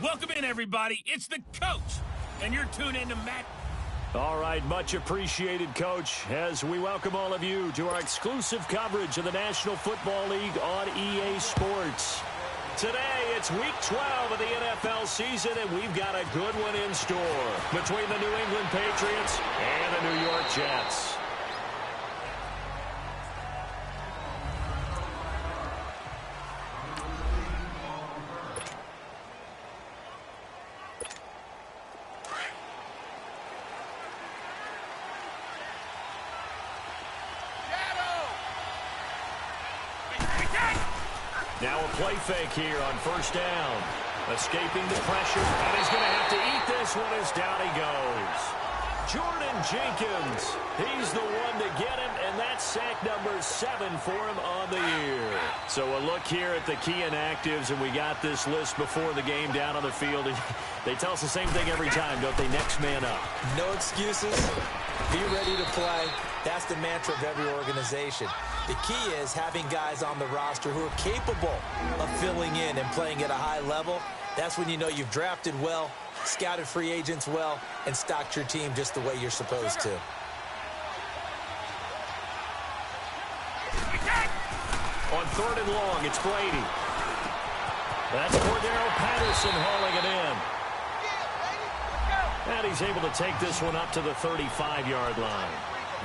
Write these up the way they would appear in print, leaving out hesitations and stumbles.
Welcome in, everybody. It's the coach, and you're tuned in to Matt. All right, much appreciated, Coach, as we welcome all of you to our exclusive coverage of the National Football League on EA Sports. Today, it's Week 12 of the NFL season, and we've got a good one in store between the New England Patriots and the New York Jets. Now a play fake here on first down. Escaping the pressure, and he's going to have to eat this one as down he goes. Jordan Jenkins, he's the one to get him, and that's sack number 7 for him on the year. So a look here at the key inactives, and we got this list before the game down on the field. They tell us the same thing every time, don't they? Next man up. No excuses. Be ready to play. That's the mantra of every organization. The key is having guys on the roster who are capable of filling in and playing at a high level. That's when you know you've drafted well, scouted free agents well, and stocked your team just the way you're supposed to. On 3rd and long, it's Brady. That's Cordero Patterson hauling it in. And he's able to take this one up to the 35-yard line.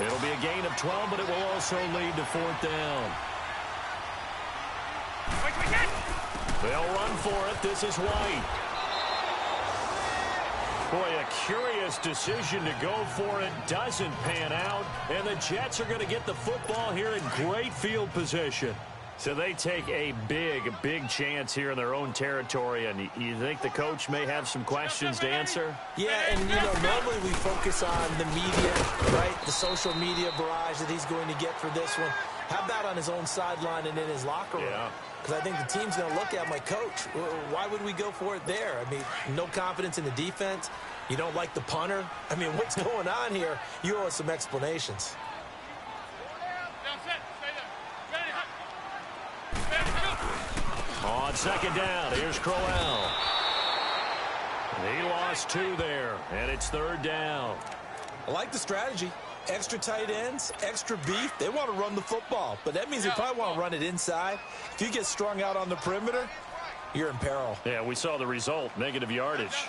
It'll be a gain of 12, but it will also lead to 4th down. They'll run for it. This is White. Boy, a curious decision to go for it. Doesn't pan out. And the Jets are going to get the football here in great field position. So they take a big chance here in their own territory. And you think the coach may have some questions to answer? Yeah, and, you know, normally we focus on the media, right? The social media barrage that he's going to get for this one. How about on his own sideline and in his locker room? Yeah. Because I think the team's going to look at him like, Coach, why would we go for it there? I mean, no confidence in the defense. You don't like the punter. I mean, what's going on here? You owe us some explanations. On 2nd down, here's Crowell. He lost 2 there, and it's 3rd down. I like the strategy. Extra tight ends, extra beef. They want to run the football, but that means they probably want to run it inside. If you get strung out on the perimeter, you're in peril. Yeah, we saw the result, negative yardage.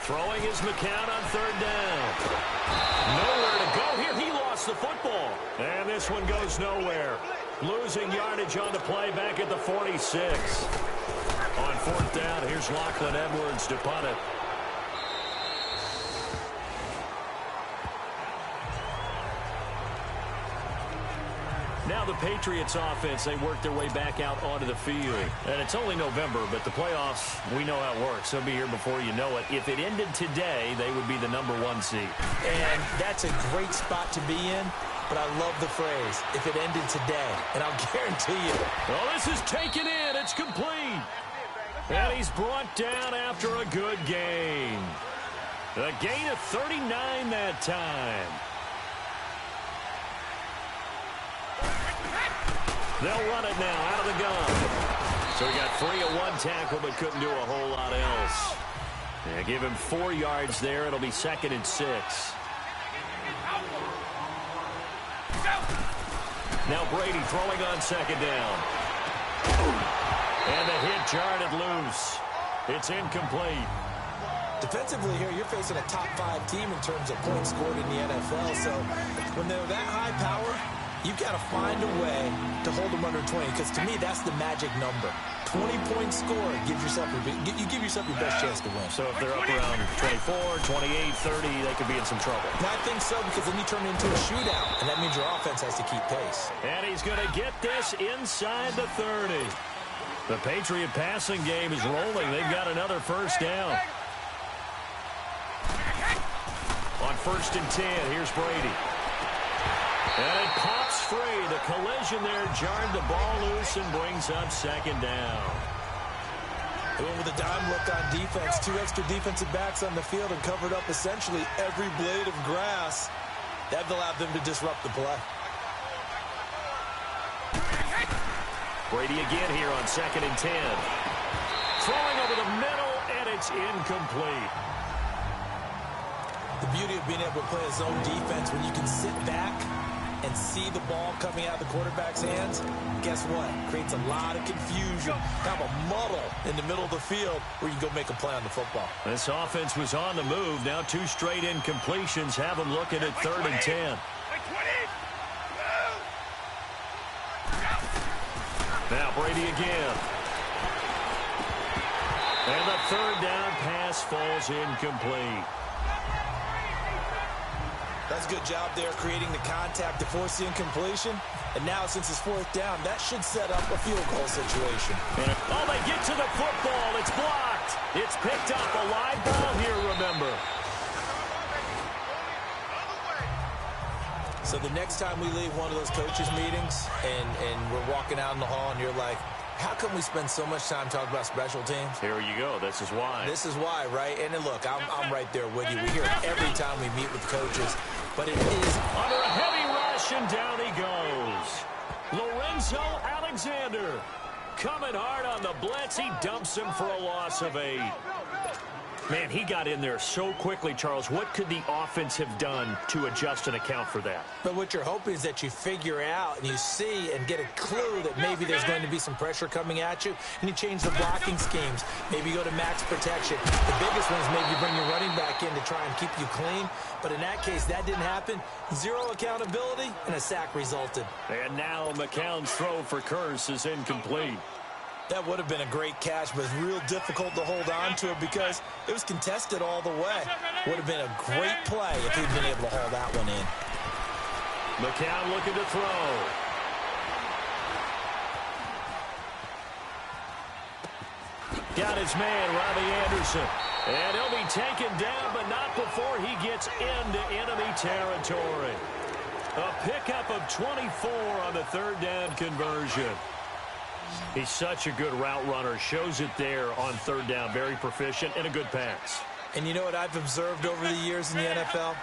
Throwing is McCown on 3rd down. Nowhere to go here. He lost the football. And this one goes nowhere. Losing yardage on the play back at the 46. On 4th down, here's Lachlan Edwards to punt it. Now the Patriots offense, they work their way back out onto the field. And it's only November, but the playoffs, we know how it works. They'll be here before you know it. If it ended today, they would be the #1 seed. And that's a great spot to be in, but I love the phrase, if it ended today. And I'll guarantee you. Well, this is taken in. It's complete. And he's brought down after a good gain. A gain of 39 that time. They'll run it now out of the gun. So he got free of 1 tackle, but couldn't do a whole lot else. Yeah, give him 4 yards there. It'll be 2nd and 6. Now Brady throwing on 2nd down. And the hit jarred it loose. It's incomplete. Defensively here, you're facing a top 5 team in terms of points scored in the NFL. So when they're that high power, you've got to find a way to hold them under 20, because to me, that's the magic number. 20-point score gives yourself you give yourself your best chance to win. So if they're up around 24, 28, 30, they could be in some trouble. And I think so, because then you turn it into a shootout, and that means your offense has to keep pace. And he's going to get this inside the 30. The Patriot passing game is rolling. They've got another 1st down. On 1st and 10, here's Brady. And it pops free. The collision there jarred the ball loose and brings up 2nd down. Going with a dime look on defense. 2 extra defensive backs on the field and covered up essentially every blade of grass. That allowed them to disrupt the play. Brady again here on 2nd and 10. Throwing over the middle, and it's incomplete. The beauty of being able to play a zone defense when you can sit back and see the ball coming out of the quarterback's hands, guess what? Creates a lot of confusion, kind of a muddle in the middle of the field where you can go make a play on the football. This offense was on the move. Now 2 straight incompletions have them looking at 3rd and 10. Now Brady again. And the 3rd down pass falls incomplete. That's a good job there creating the contact to force the incompletion. And now since it's 4th down, that should set up a field goal situation. Oh, they get to the football. It's blocked. It's picked up. A live ball here, remember. So the next time we leave one of those coaches' meetings and we're walking out in the hall and you're like, how come we spend so much time talking about special teams? Here you go. This is why. This is why, right? And then look, I'm right there with you. We hear it every time we meet with coaches. But it is under a heavy rush, and down he goes. Lorenzo Alexander coming hard on the blitz. He dumps him for a loss of 8. Man, he got in there so quickly, Charles. What could the offense have done to adjust and account for that? But what you're hoping is that you figure out and you see and get a clue that maybe there's going to be some pressure coming at you, and you change the blocking schemes. Maybe you go to max protection. The biggest one is maybe bring your running back in to try and keep you clean. But in that case, that didn't happen. 0 accountability, and a sack resulted. And now McCown's throw for Curse is incomplete. That would have been a great catch, but it's real difficult to hold on to it because it was contested all the way. Would have been a great play if he'd been able to haul that one in. McCown looking to throw. Got his man, Robbie Anderson. And he'll be taken down, but not before he gets into enemy territory. A pickup of 24 on the 3rd down conversion. He's such a good route runner. Shows it there on 3rd down. Very proficient and a good pass. And you know what I've observed over the years in the NFL?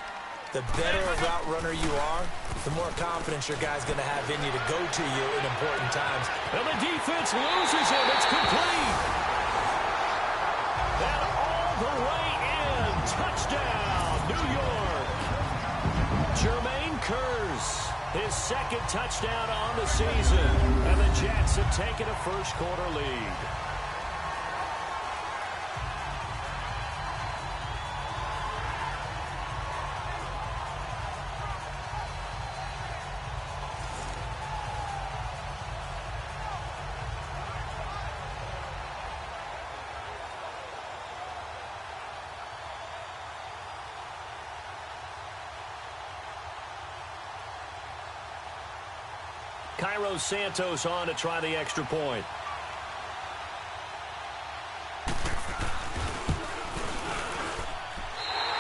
The better a route runner you are, the more confidence your guy's going to have in you to go to you in important times. And the defense loses him. It's complete. And all the way in. Touchdown, New York. Jermaine Kearse. His 2nd touchdown on the season. And the Jets have taken a first-quarter lead. Cairo Santos on to try the extra point.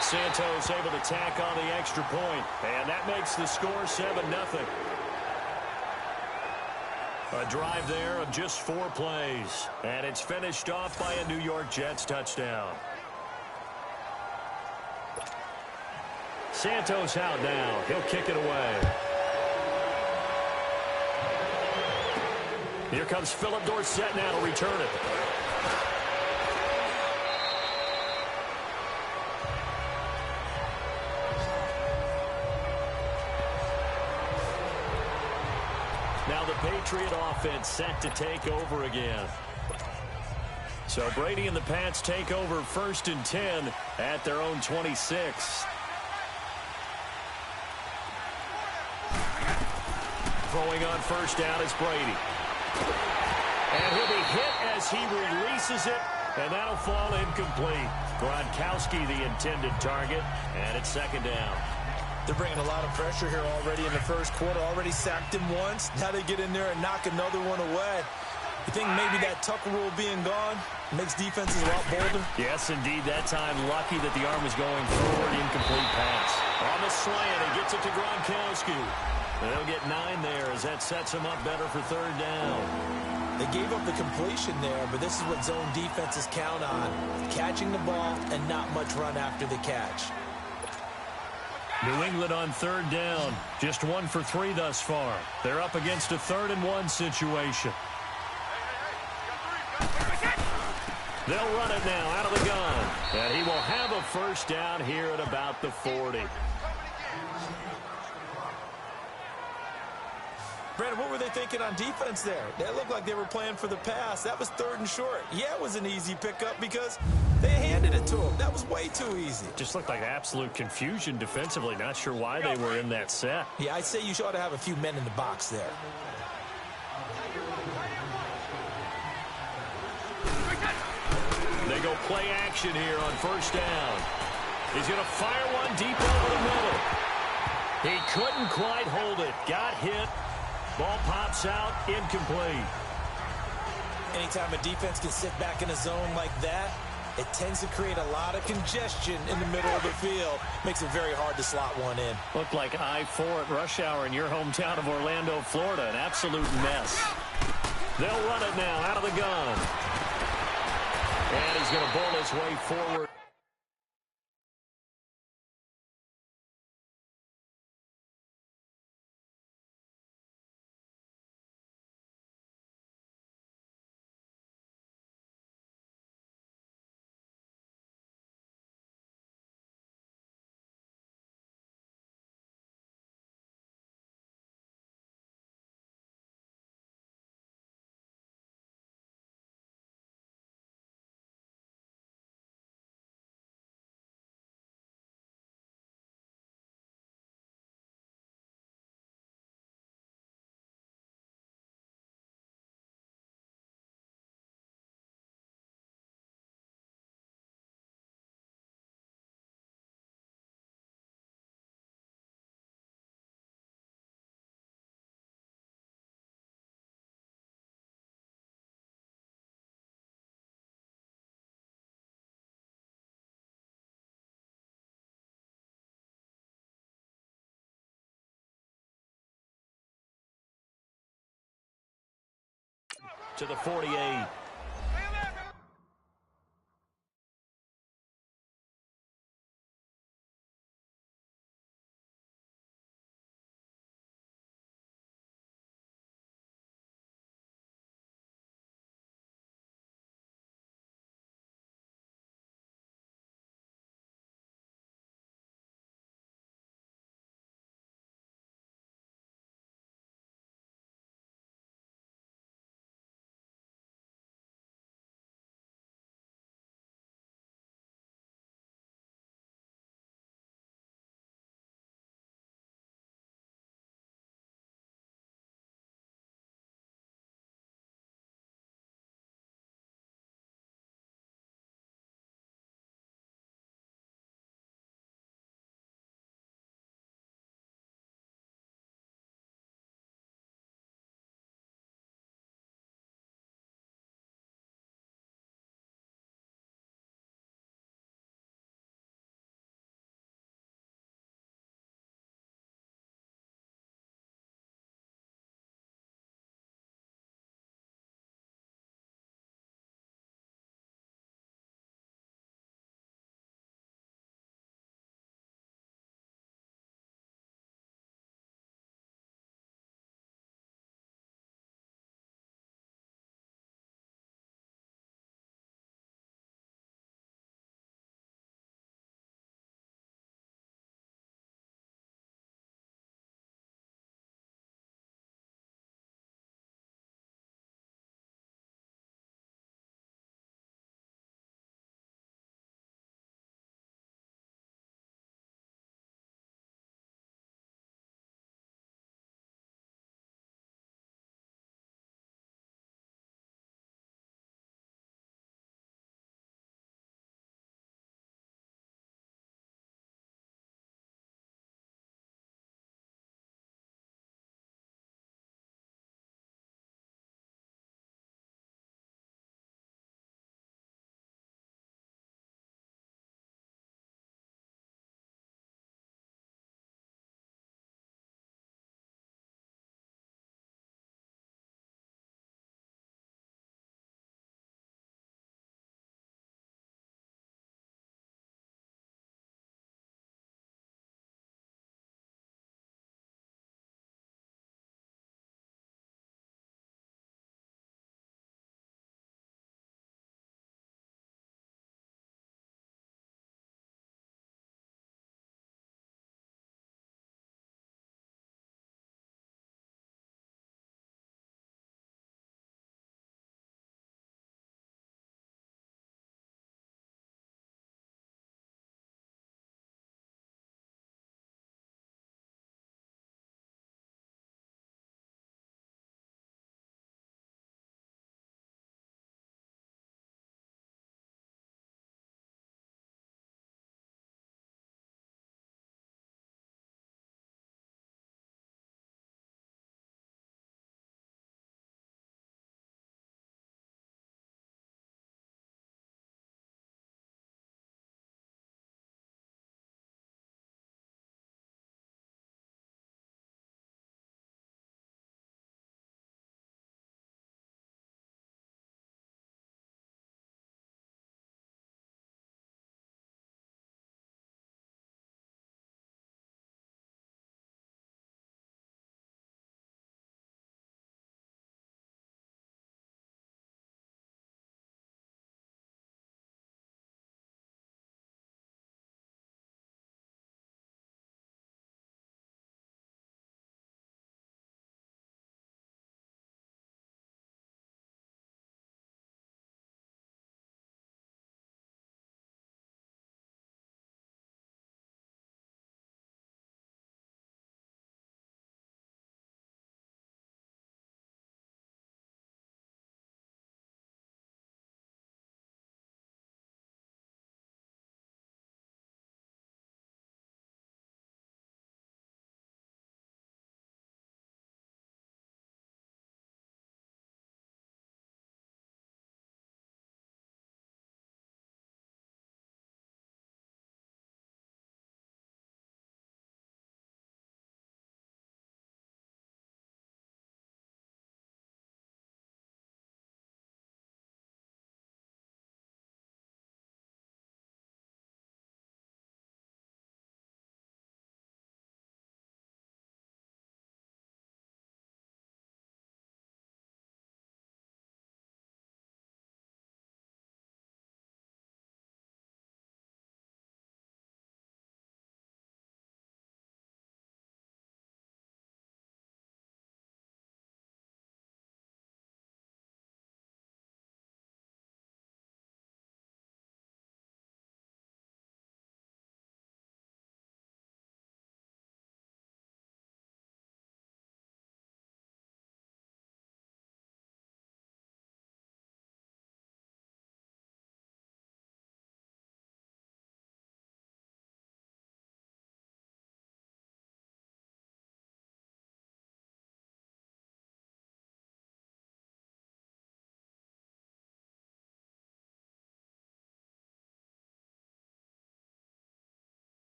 Santos able to tack on the extra point, and that makes the score 7-0. A drive there of just 4 plays, and it's finished off by a New York Jets touchdown. Santos out now. He'll kick it away. Here comes Philip Dorsett now to return it. Now the Patriot offense set to take over again. So Brady and the Pats take over 1st and 10 at their own 26. Throwing on 1st down is Brady. And he'll be hit as he releases it, and that'll fall incomplete. Gronkowski the intended target, and it's 2nd down. They're bringing a lot of pressure here already in the 1st quarter. Already sacked him once. Now they get in there and knock another one away. You think maybe that Tucker rule being gone makes defenses a lot bolder? Yes, indeed. That time, lucky that the arm was going forward. Incomplete pass. On the slant, he gets it to Gronkowski. They'll get 9 there as that sets him up better for 3rd down. They gave up the completion there, but this is what zone defenses count on. Catching the ball and not much run after the catch. New England on 3rd down. Just 1 for 3 thus far. They're up against a 3rd and 1 situation. They'll run it now out of the gun. And he will have a first down here at about the 40. Brandon, what were they thinking on defense there? They looked like they were playing for the pass. That was 3rd and short. Yeah, it was an easy pickup because they handed it to him. That was way too easy. Just looked like absolute confusion defensively. Not sure why they were in that set. Yeah, I'd say you ought to have a few men in the box there. They go play action here on first down. He's going to fire one deep over the middle. He couldn't quite hold it. Got hit. Ball pops out, incomplete. Anytime a defense can sit back in a zone like that, it tends to create a lot of congestion in the middle of the field. Makes it very hard to slot one in. Looked like I-4 at rush hour in your hometown of Orlando, Florida. An absolute mess. They'll run it now out of the gun. And he's going to bowl his way forward. To the 48.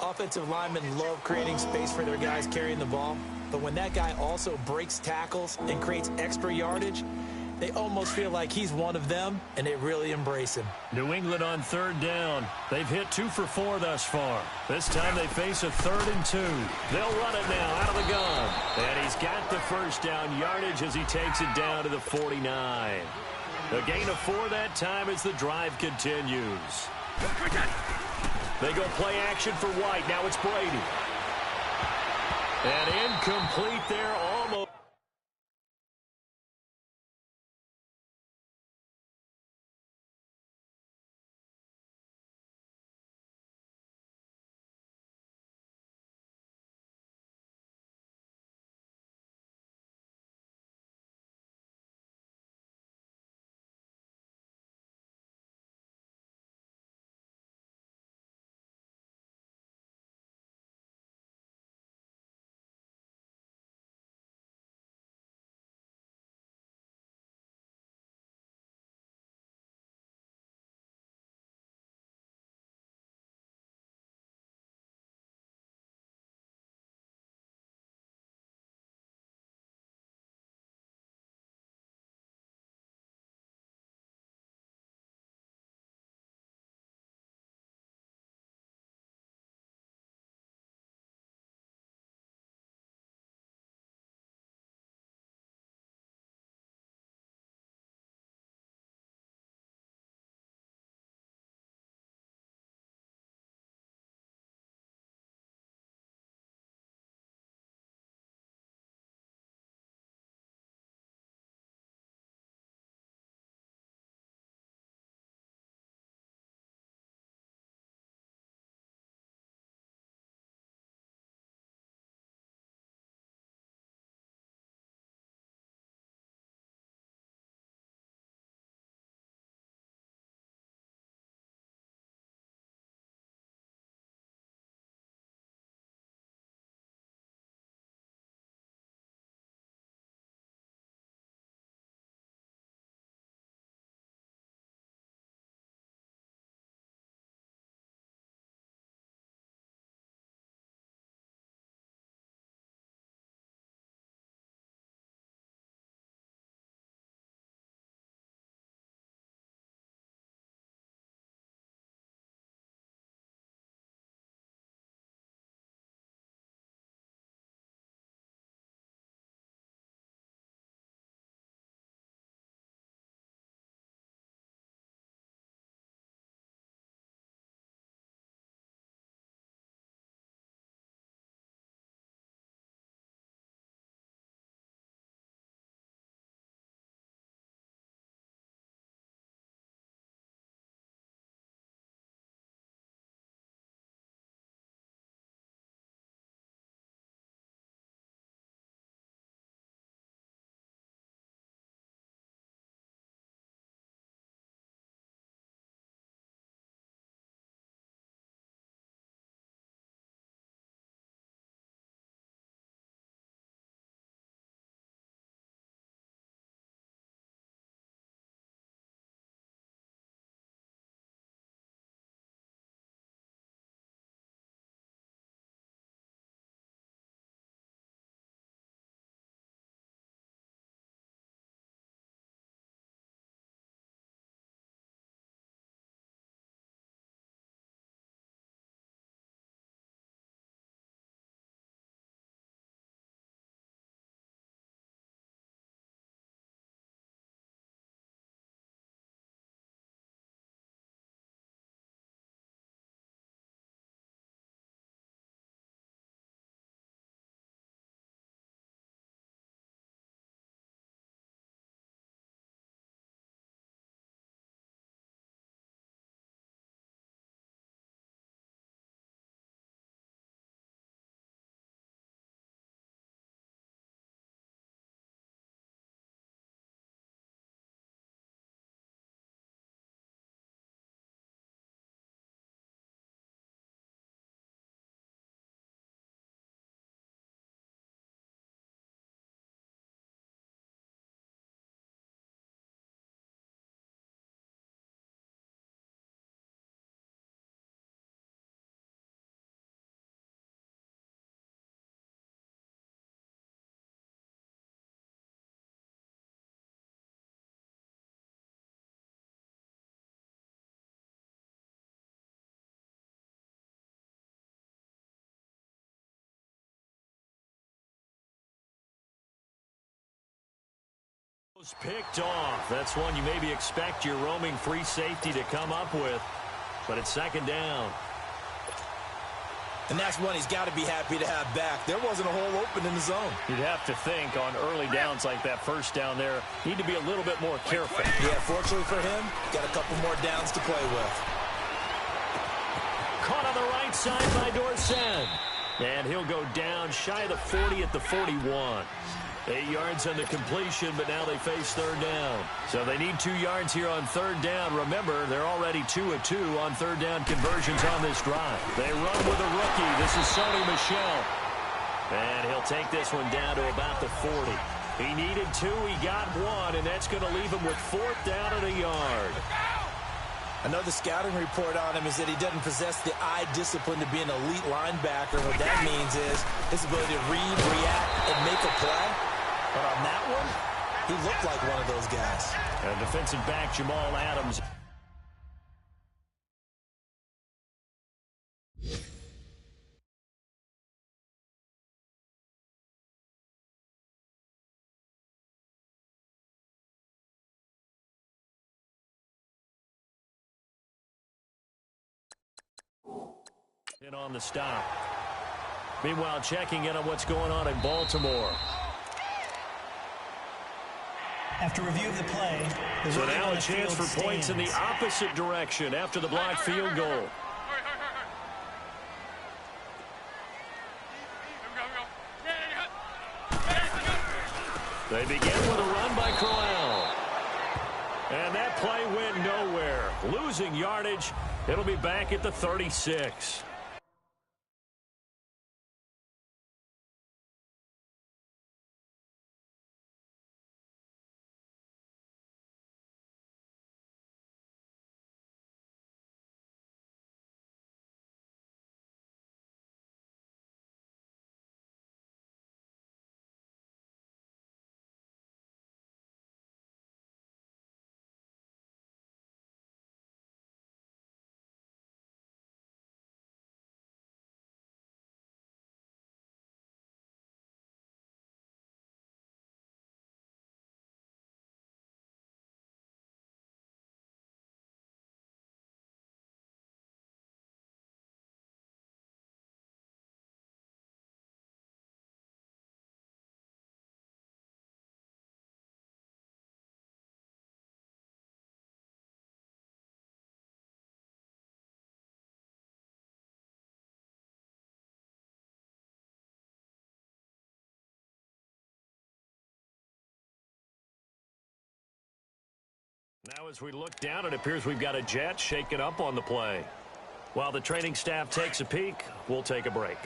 Offensive linemen love creating space for their guys carrying the ball, but when that guy also breaks tackles and creates extra yardage, they almost feel like he's one of them, and they really embrace him. New England on third down. They've hit 2 for 4 thus far. This time they face a 3rd and 2. They'll run it now out of the gun. And he's got the first down yardage as he takes it down to the 49. A gain of 4 that time as the drive continues. They go play action for White. Now it's Brady. And incomplete there, almost. Picked off. That's one you maybe expect your roaming free safety to come up with, but it's second down. And that's one he's got to be happy to have back. There wasn't a hole open in the zone. You'd have to think on early downs like that first down there, need to be a little bit more careful. Yeah, fortunately for him, got a couple more downs to play with. Caught on the right side by Dorsett. And he'll go down shy of the 40 at the 41. 8 yards on the completion, but now they face third down. So they need 2 yards here on third down. Remember, they're already 2 of 2 on third down conversions on this drive. They run with a rookie. This is Sony Michel. And he'll take this one down to about the 40. He needed 2, he got 1, and that's going to leave him with fourth down and a yard. Another scouting report on him is that he doesn't possess the eye discipline to be an elite linebacker. What that means is his ability to read, react, and make a play. But on that one, he looked like one of those guys. And defensive back Jamal Adams. In on the stop. Meanwhile, checking in on what's going on in Baltimore. After review of the play, so now a chance for points in the opposite direction after the blocked field goal. They begin with a run by Crowell. And that play went nowhere. Losing yardage. It'll be back at the 36. Now as we look down, it appears we've got a jet shaken up on the play. While the training staff takes a peek, we'll take a break.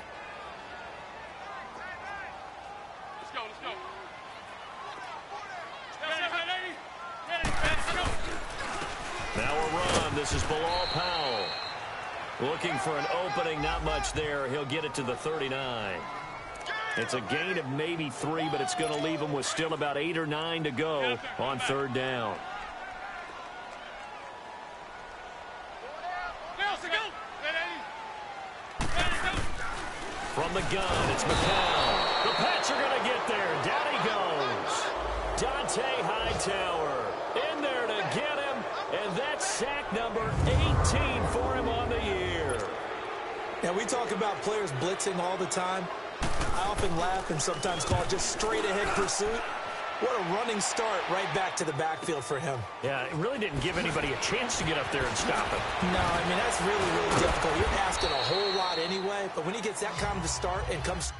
Let's go. Now a run. This is Bilal Powell. Looking for an opening, not much there. He'll get it to the 39. It's a gain of maybe 3, but it's going to leave him with still about 8 or 9 to go on third down. From the gun, it's McCown. The Pats are going to get there. Down he goes. Dante Hightower in there to get him, and that's sack number 18 for him on the year. Now, we talk about players blitzing all the time. I often laugh and sometimes call it just straight-ahead pursuit. What a running start right back to the backfield for him. Yeah, it really didn't give anybody a chance to get up there and stop him. No, I mean, that's really, really difficult. You're asking a whole lot anyway, but when he gets that kind of a start and comes...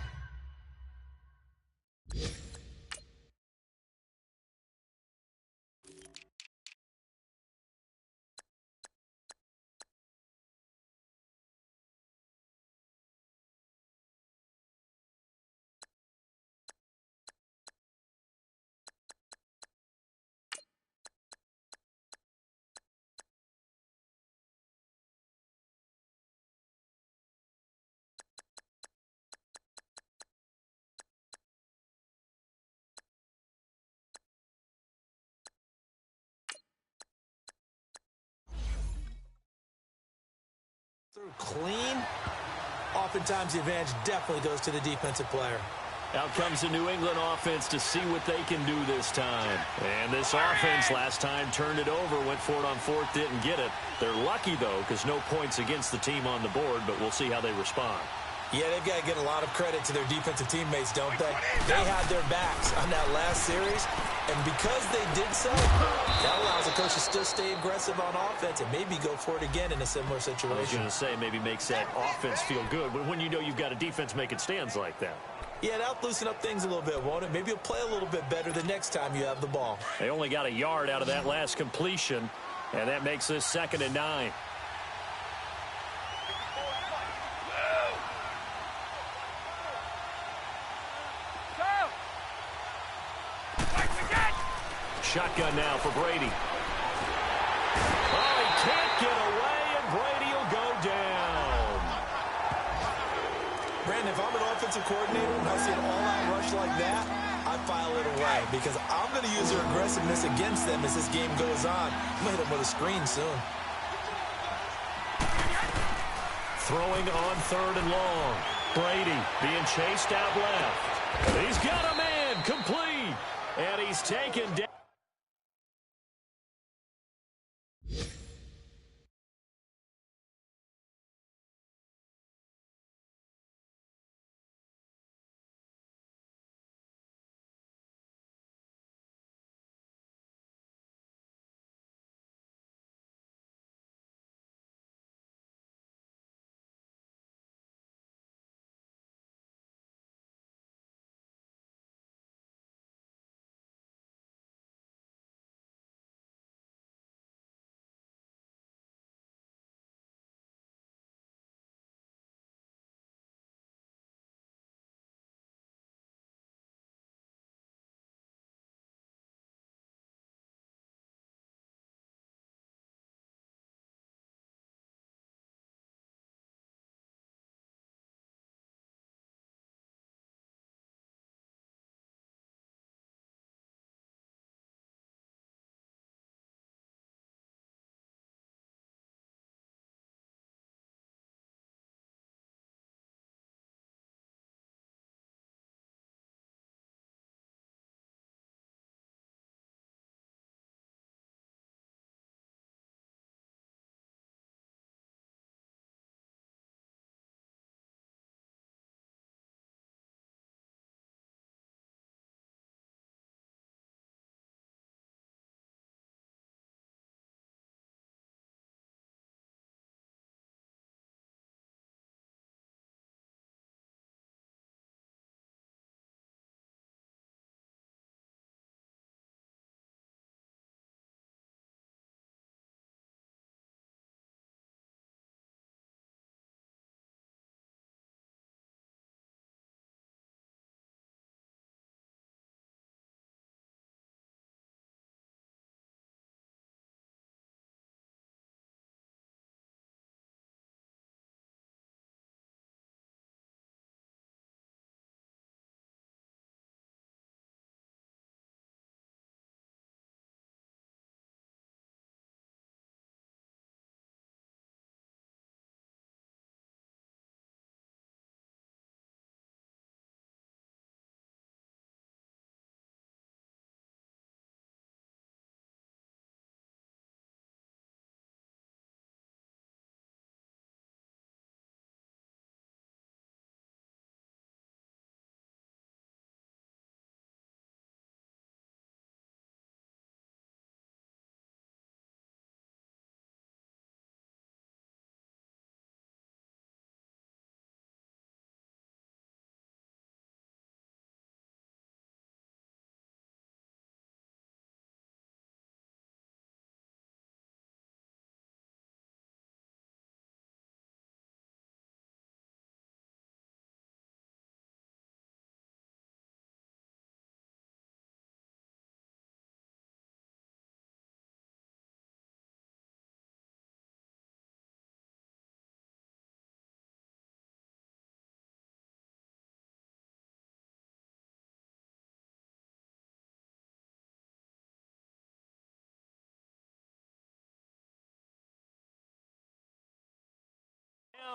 through clean, oftentimes the advantage definitely goes to the defensive player. Out comes the New England offense to see what they can do this time. And this offense last time turned it over, went for it on fourth, didn't get it. They're lucky, though, because no points against the team on the board, but we'll see how they respond. Yeah, they've got to get a lot of credit to their defensive teammates, don't they? They had their backs on that last series, and because they did so, that allows the coach to still stay aggressive on offense and maybe go for it again in a similar situation. I was going to say, maybe makes that offense feel good, but when you know you've got a defense making stands like that. Yeah, that'll loosen up things a little bit, won't it? Maybe you'll play a little bit better the next time you have the ball. They only got a yard out of that last completion, and that makes this 2nd and 9. Shotgun now for Brady. Oh, he can't get away, and Brady will go down. Brandon, if I'm an offensive coordinator and I see an all-out rush like that, I file it away because I'm going to use their aggressiveness against them as this game goes on. I'm going to hit them with a screen soon. Throwing on 3rd and long. Brady being chased out left. He's got a man complete, and he's taken down.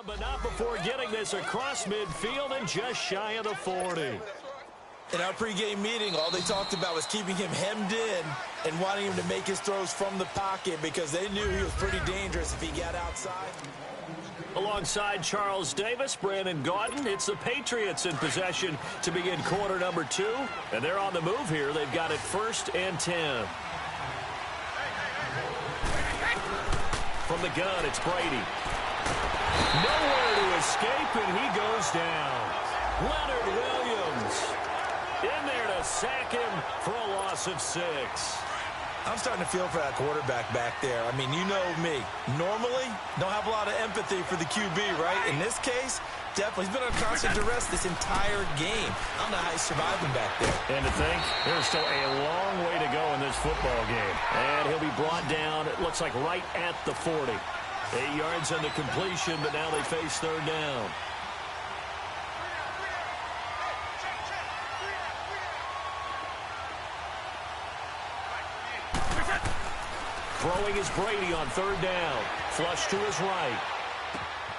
But not before getting this across midfield and just shy of the 40. In our pregame meeting, all they talked about was keeping him hemmed in and wanting him to make his throws from the pocket because they knew he was pretty dangerous if he got outside. Alongside Charles Davis, Brandon Gaudin, it's the Patriots in possession to begin quarter number 2. And they're on the move here. They've got it 1st and 10. From the gun, it's Brady. Nowhere to escape, and he goes down. Leonard Williams in there to sack him for a loss of 6. I'm starting to feel for that quarterback back there. I mean, you know me. Normally, don't have a lot of empathy for the QB, right? In this case, definitely. He's been on constant duress this entire game. I don't know how he's surviving back there. And to think, there's still a long way to go in this football game. And he'll be brought down, it looks like right at the 40. 8 yards on the completion, but now they face 3rd down. Throwing is Brady on 3rd down. Flush to his right.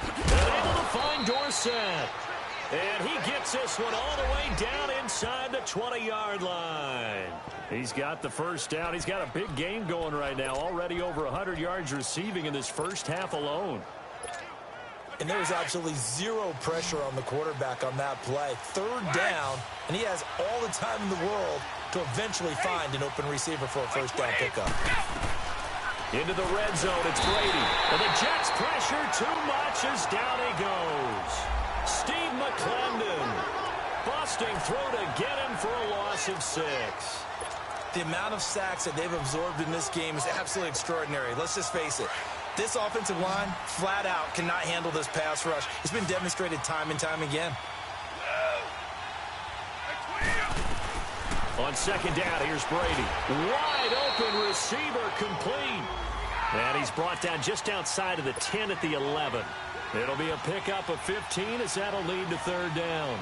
And able to find Dorsett. And he gets this one all the way down inside the 20-yard line. He's got the 1st down. He's got a big game going right now. Already over 100 yards receiving in this first half alone. And there was absolutely zero pressure on the quarterback on that play. 3rd down, and he has all the time in the world to eventually find an open receiver for a 1st down pickup. Into the red zone, it's Brady. And the Jets pressure too much as down he goes. Steve McClendon busting through to get him for a loss of 6. The amount of sacks that they've absorbed in this game is absolutely extraordinary. Let's just face it. This offensive line, flat out, cannot handle this pass rush. It's been demonstrated time and time again. On 2nd down, here's Brady. Wide open receiver complete. And he's brought down just outside of the 10 at the 11. It'll be a pickup of 15 as that'll lead to 3rd down.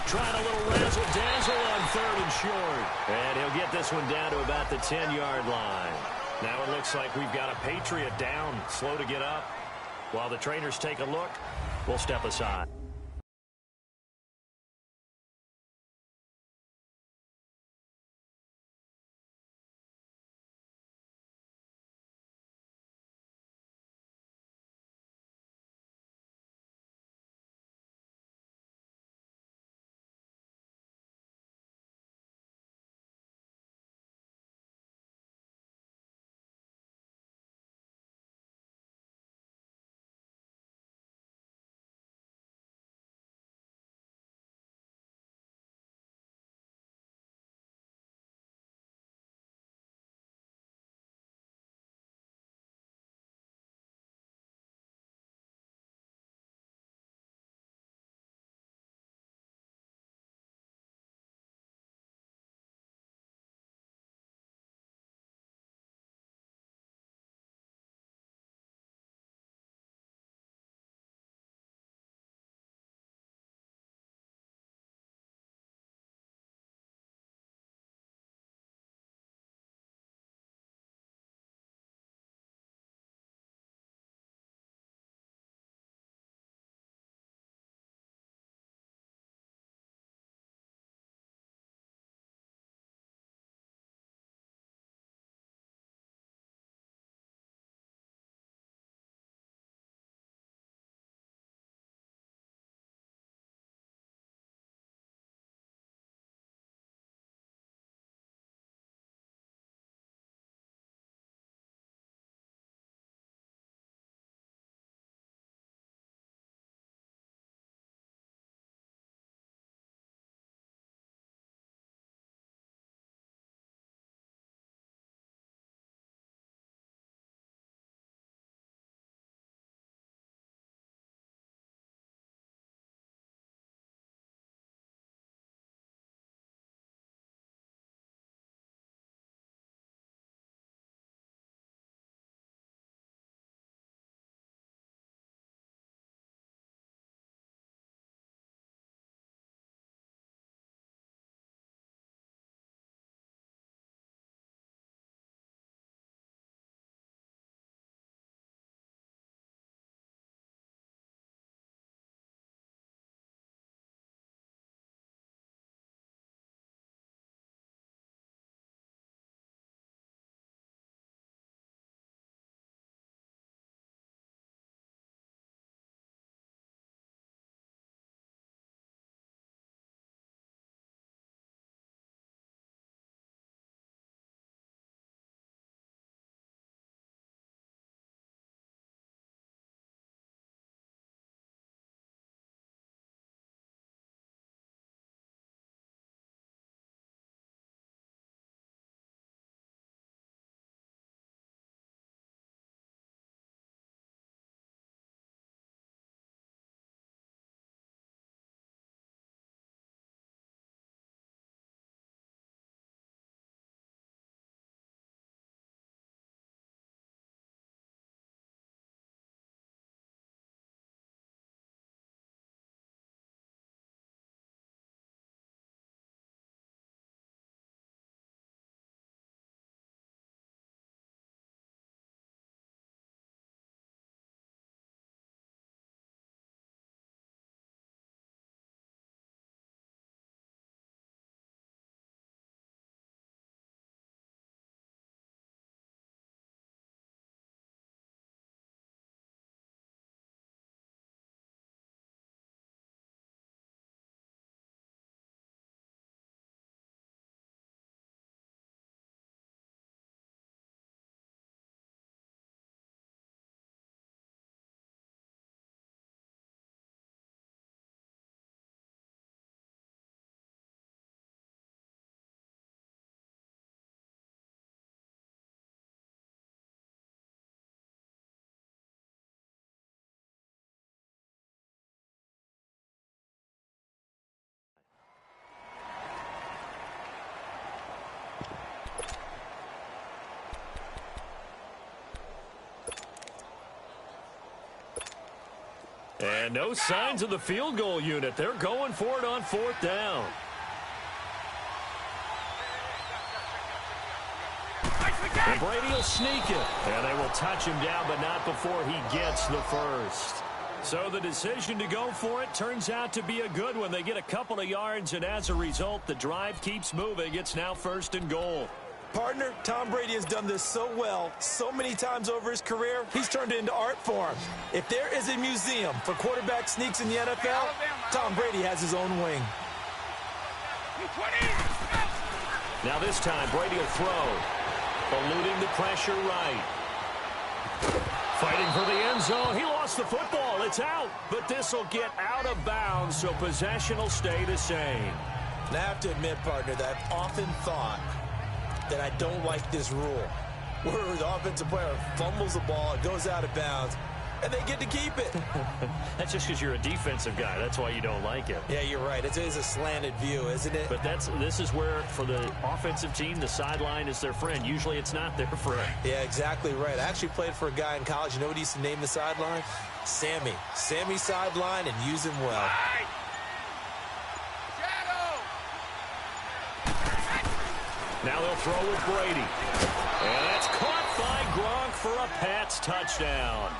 Trying a little razzle-dazzle on 3rd and short. And he'll get this one down to about the 10-yard line. Now it looks like we've got a Patriot down, slow to get up. While the trainers take a look, we'll step aside. And no signs of the field goal unit. They're going for it on 4th down. And Brady will sneak it. And they will touch him down, but not before he gets the first. So the decision to go for it turns out to be a good one. They get a couple of yards, and as a result, the drive keeps moving. It's now 1st and goal. Partner, Tom Brady has done this so well, so many times over his career, he's turned it into art form. If there is a museum for quarterback sneaks in the NFL, Tom Brady has his own wing. Now this time, Brady will throw. Eluding the pressure right. Fighting for the end zone. He lost the football. It's out. But this will get out of bounds, so possession will stay the same. And I have to admit, partner, that I've often thought that I don't like this rule, where the offensive player fumbles the ball, it goes out of bounds, and they get to keep it. That's just because you're a defensive guy. That's why you don't like it. Yeah, you're right. It is a slanted view, isn't it? But this is where, for the offensive team, the sideline is their friend. Usually it's not their friend. Yeah, exactly right. I actually played for a guy in college. You know what he used to name the sideline? Sammy. Sammy sideline, and use him well. Now they'll throw with Brady. And that's caught by Gronk for a Pats touchdown.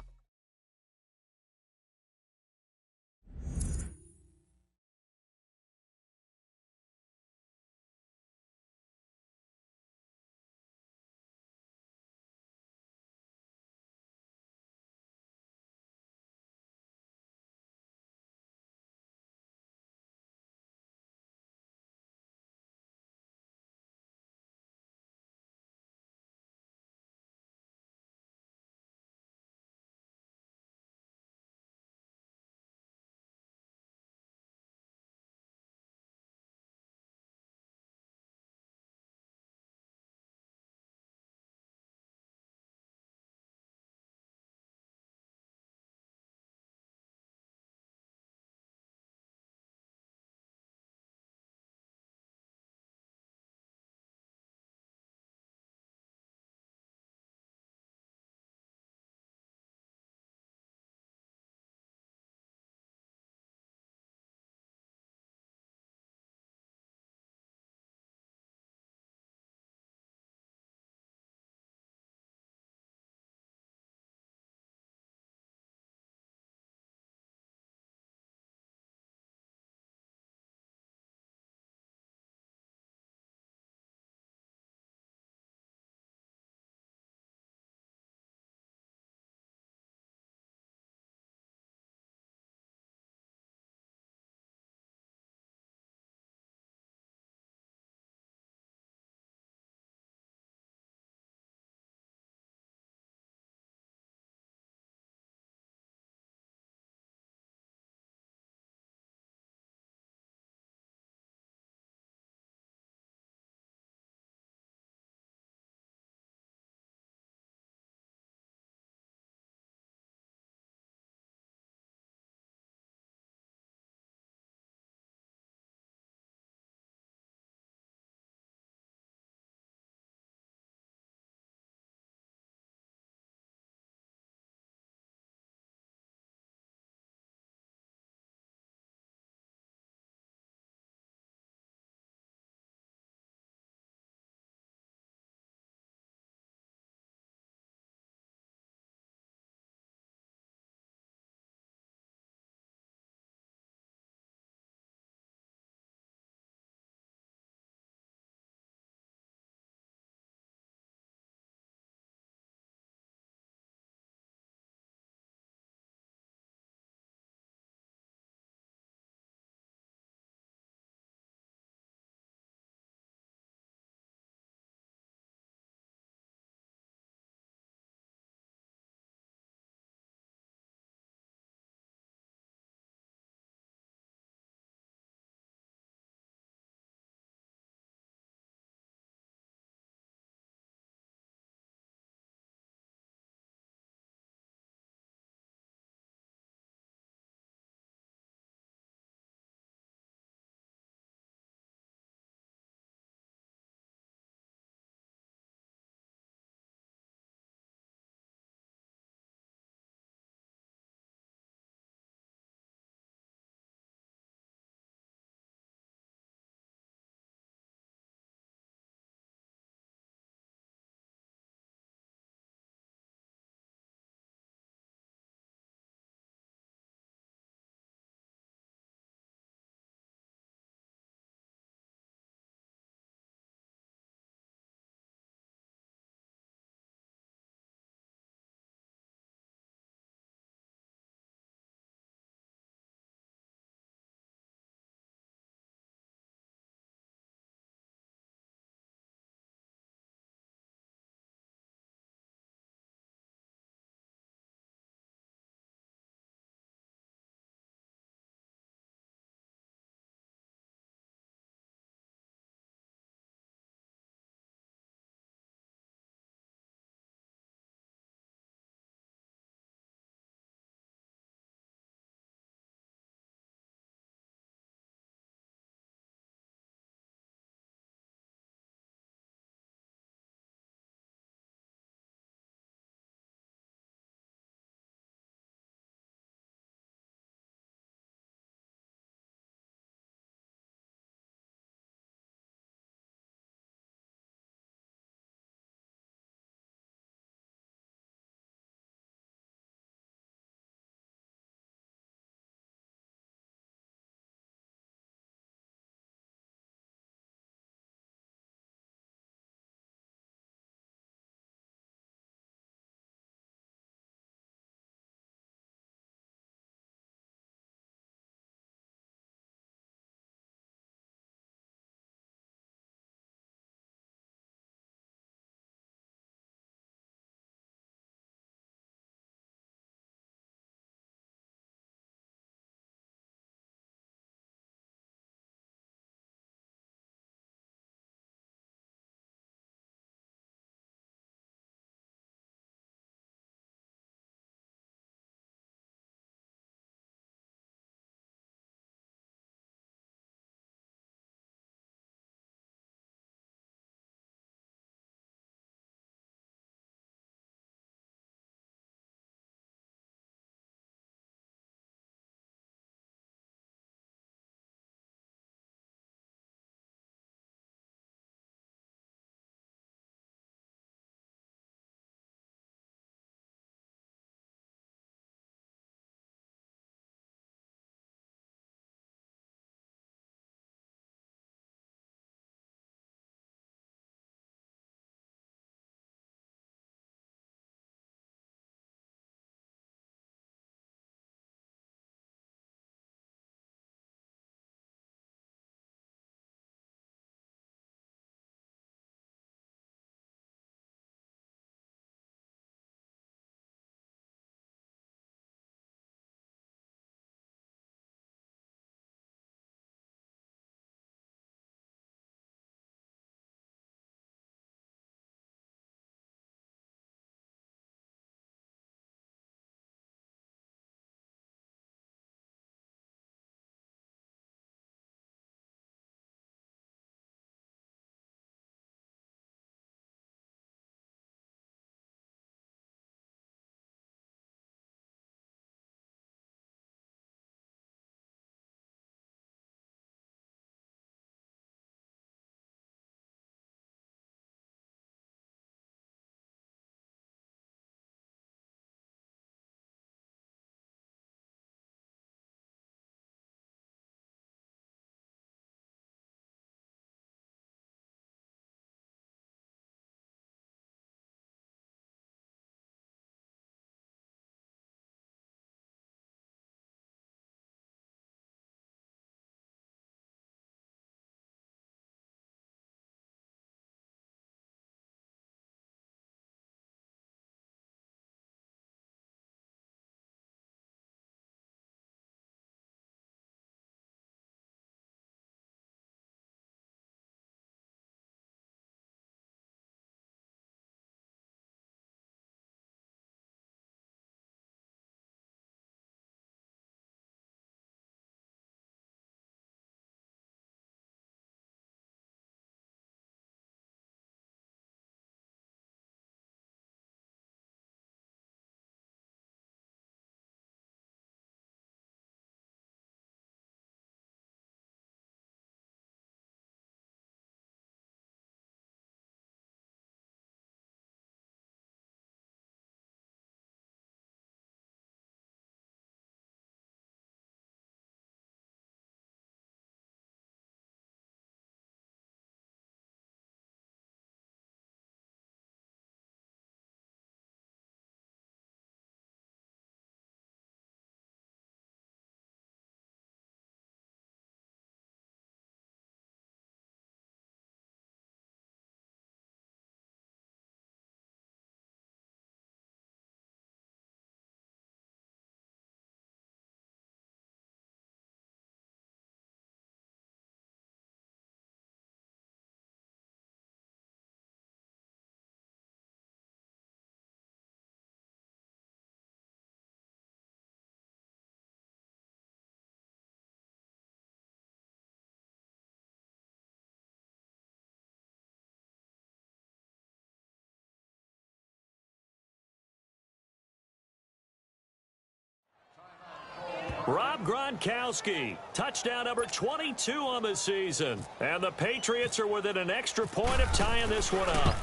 Rob Gronkowski, touchdown number 22 on the season. And the Patriots are within an extra point of tying this one up.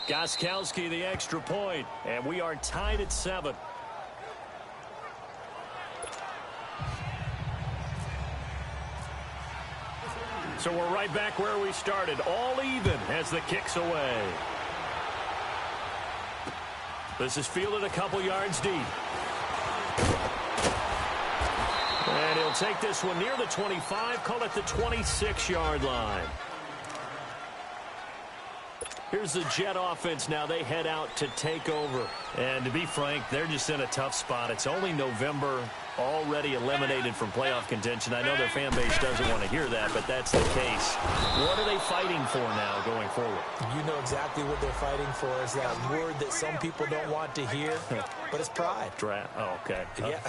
Gronkowski the extra point, and we are tied at 7. So we're right back where we started, all even as the kick's away. This is fielded a couple yards deep. And he'll take this one near the 25, call it the 26-yard line. Here's the Jet offense now. They head out to take over. And to be frank, they're just in a tough spot. It's only November, already eliminated from playoff contention. I know their fan base doesn't want to hear that, but that's the case. What are they fighting for now going forward? You know exactly what they're fighting for is that word that some people don't want to hear, but it's pride. Draft. Oh, okay. Yeah.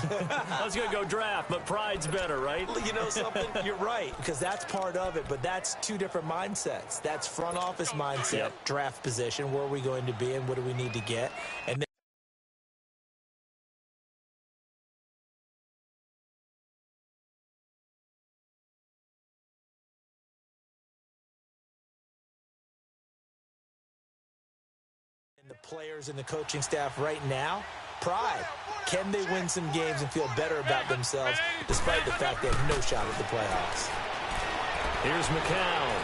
I was going to go draft, but pride's better, right? You know something? You're right, because that's part of it, but that's two different mindsets. That's front office mindset, draft position, where are we going to be and what do we need to get? And then the players and the coaching staff right now, pride. Can they win some games and feel better about themselves despite the fact they have no shot at the playoffs? Here's McCown.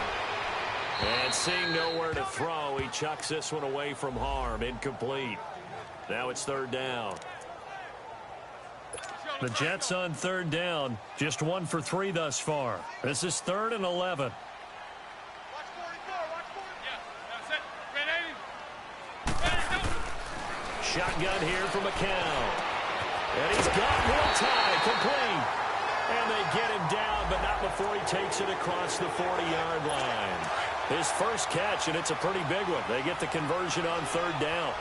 And seeing nowhere to throw, he chucks this one away from harm. Incomplete. Now it's third down. The Jets on third down. Just 1 for 3 thus far. This is 3rd and 11. Shotgun here for McCown. And he's got one tie, complete. And they get him down, but not before he takes it across the 40-yard line. His first catch, and it's a pretty big one. They get the conversion on third down.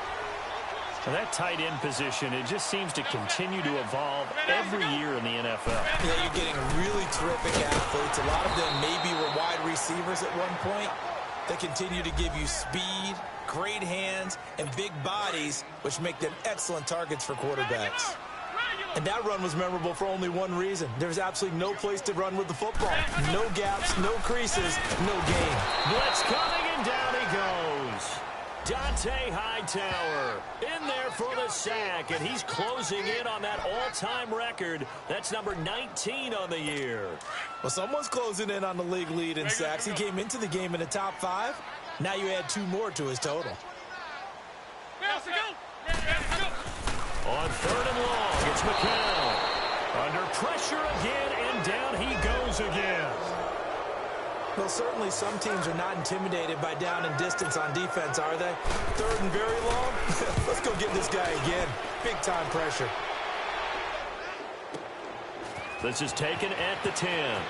And that tight end position, it just seems to continue to evolve every year in the NFL. Yeah, you're getting really terrific athletes. A lot of them maybe were wide receivers at one point. They continue to give you speed, great hands, and big bodies, which make them excellent targets for quarterbacks. And that run was memorable for only one reason. There's absolutely no place to run with the football. No gaps, no creases, no gain. Blitz coming, and down he goes. Dante Hightower in there for the sack, and he's closing in on that all-time record. That's number 19 on the year. Well, someone's closing in on the league lead in sacks. He came into the game in the top 5. Now you add 2 more to his total. On 3rd and long, it's McCown. Under pressure again, and down he goes again. Well, certainly some teams are not intimidated by down and distance on defense, are they? 3rd and very long? Let's go get this guy again. Big-time pressure. This is taken at the 10.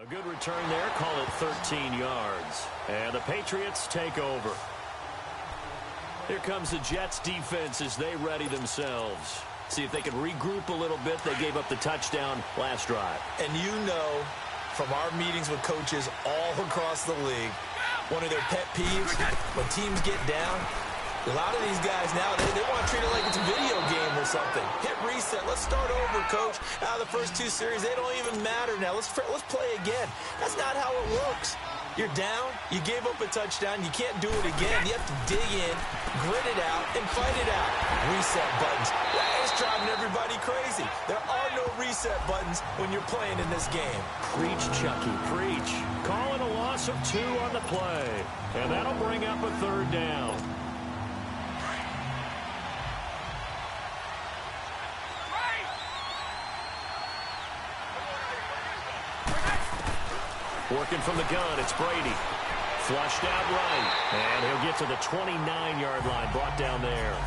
A good return there. Call it 13 yards. And the Patriots take over. Here comes the Jets defense as they ready themselves. See if they can regroup a little bit. They gave up the touchdown last drive. And you know from our meetings with coaches all across the league, one of their pet peeves, when teams get down, a lot of these guys now, they want to treat it like it's a video game or something. Hit reset. Let's start over, coach. Out of the first two series, they don't even matter now. Let's play again. That's not how it works. You're down. You gave up a touchdown. You can't do it again. You have to dig in, grit it out, and fight it out. Reset buttons. It's driving everybody crazy. There are no reset buttons when you're playing in this game. Preach, Chucky, preach. Calling a loss of 2 on the play. And that'll bring up a 3rd down. Working from the gun, it's Brady. Flushed out right. And he'll get to the 29-yard line, brought down there.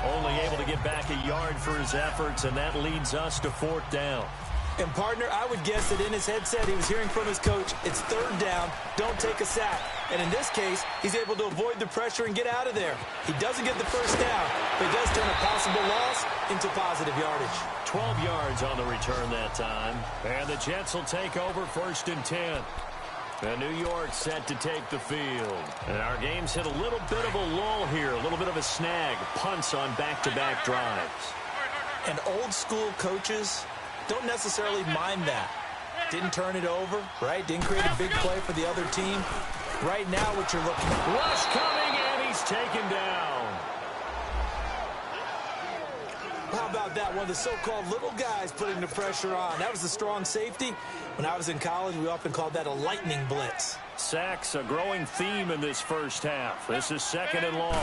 Only able to get back a yard for his efforts, and that leads us to 4th down. And, partner, I would guess that in his headset he was hearing from his coach, it's 3rd down, don't take a sack. And in this case, he's able to avoid the pressure and get out of there. He doesn't get the 1st down, but he does turn a possible loss into positive yardage. 12 yards on the return that time. And the Jets will take over 1st and 10. And New York set to take the field. And our game's hit a little bit of a lull here, a little bit of a snag. Punts on back-to-back drives. And old-school coaches don't necessarily mind that. Didn't turn it over, right? Didn't create a big play for the other team. Right now, what you're looking at. Rush coming, and he's taken down. How about that? One of the so-called little guys putting the pressure on. That was the strong safety. When I was in college, we often called that a lightning blitz. Sacks, a growing theme in this first half. This is 2nd and long.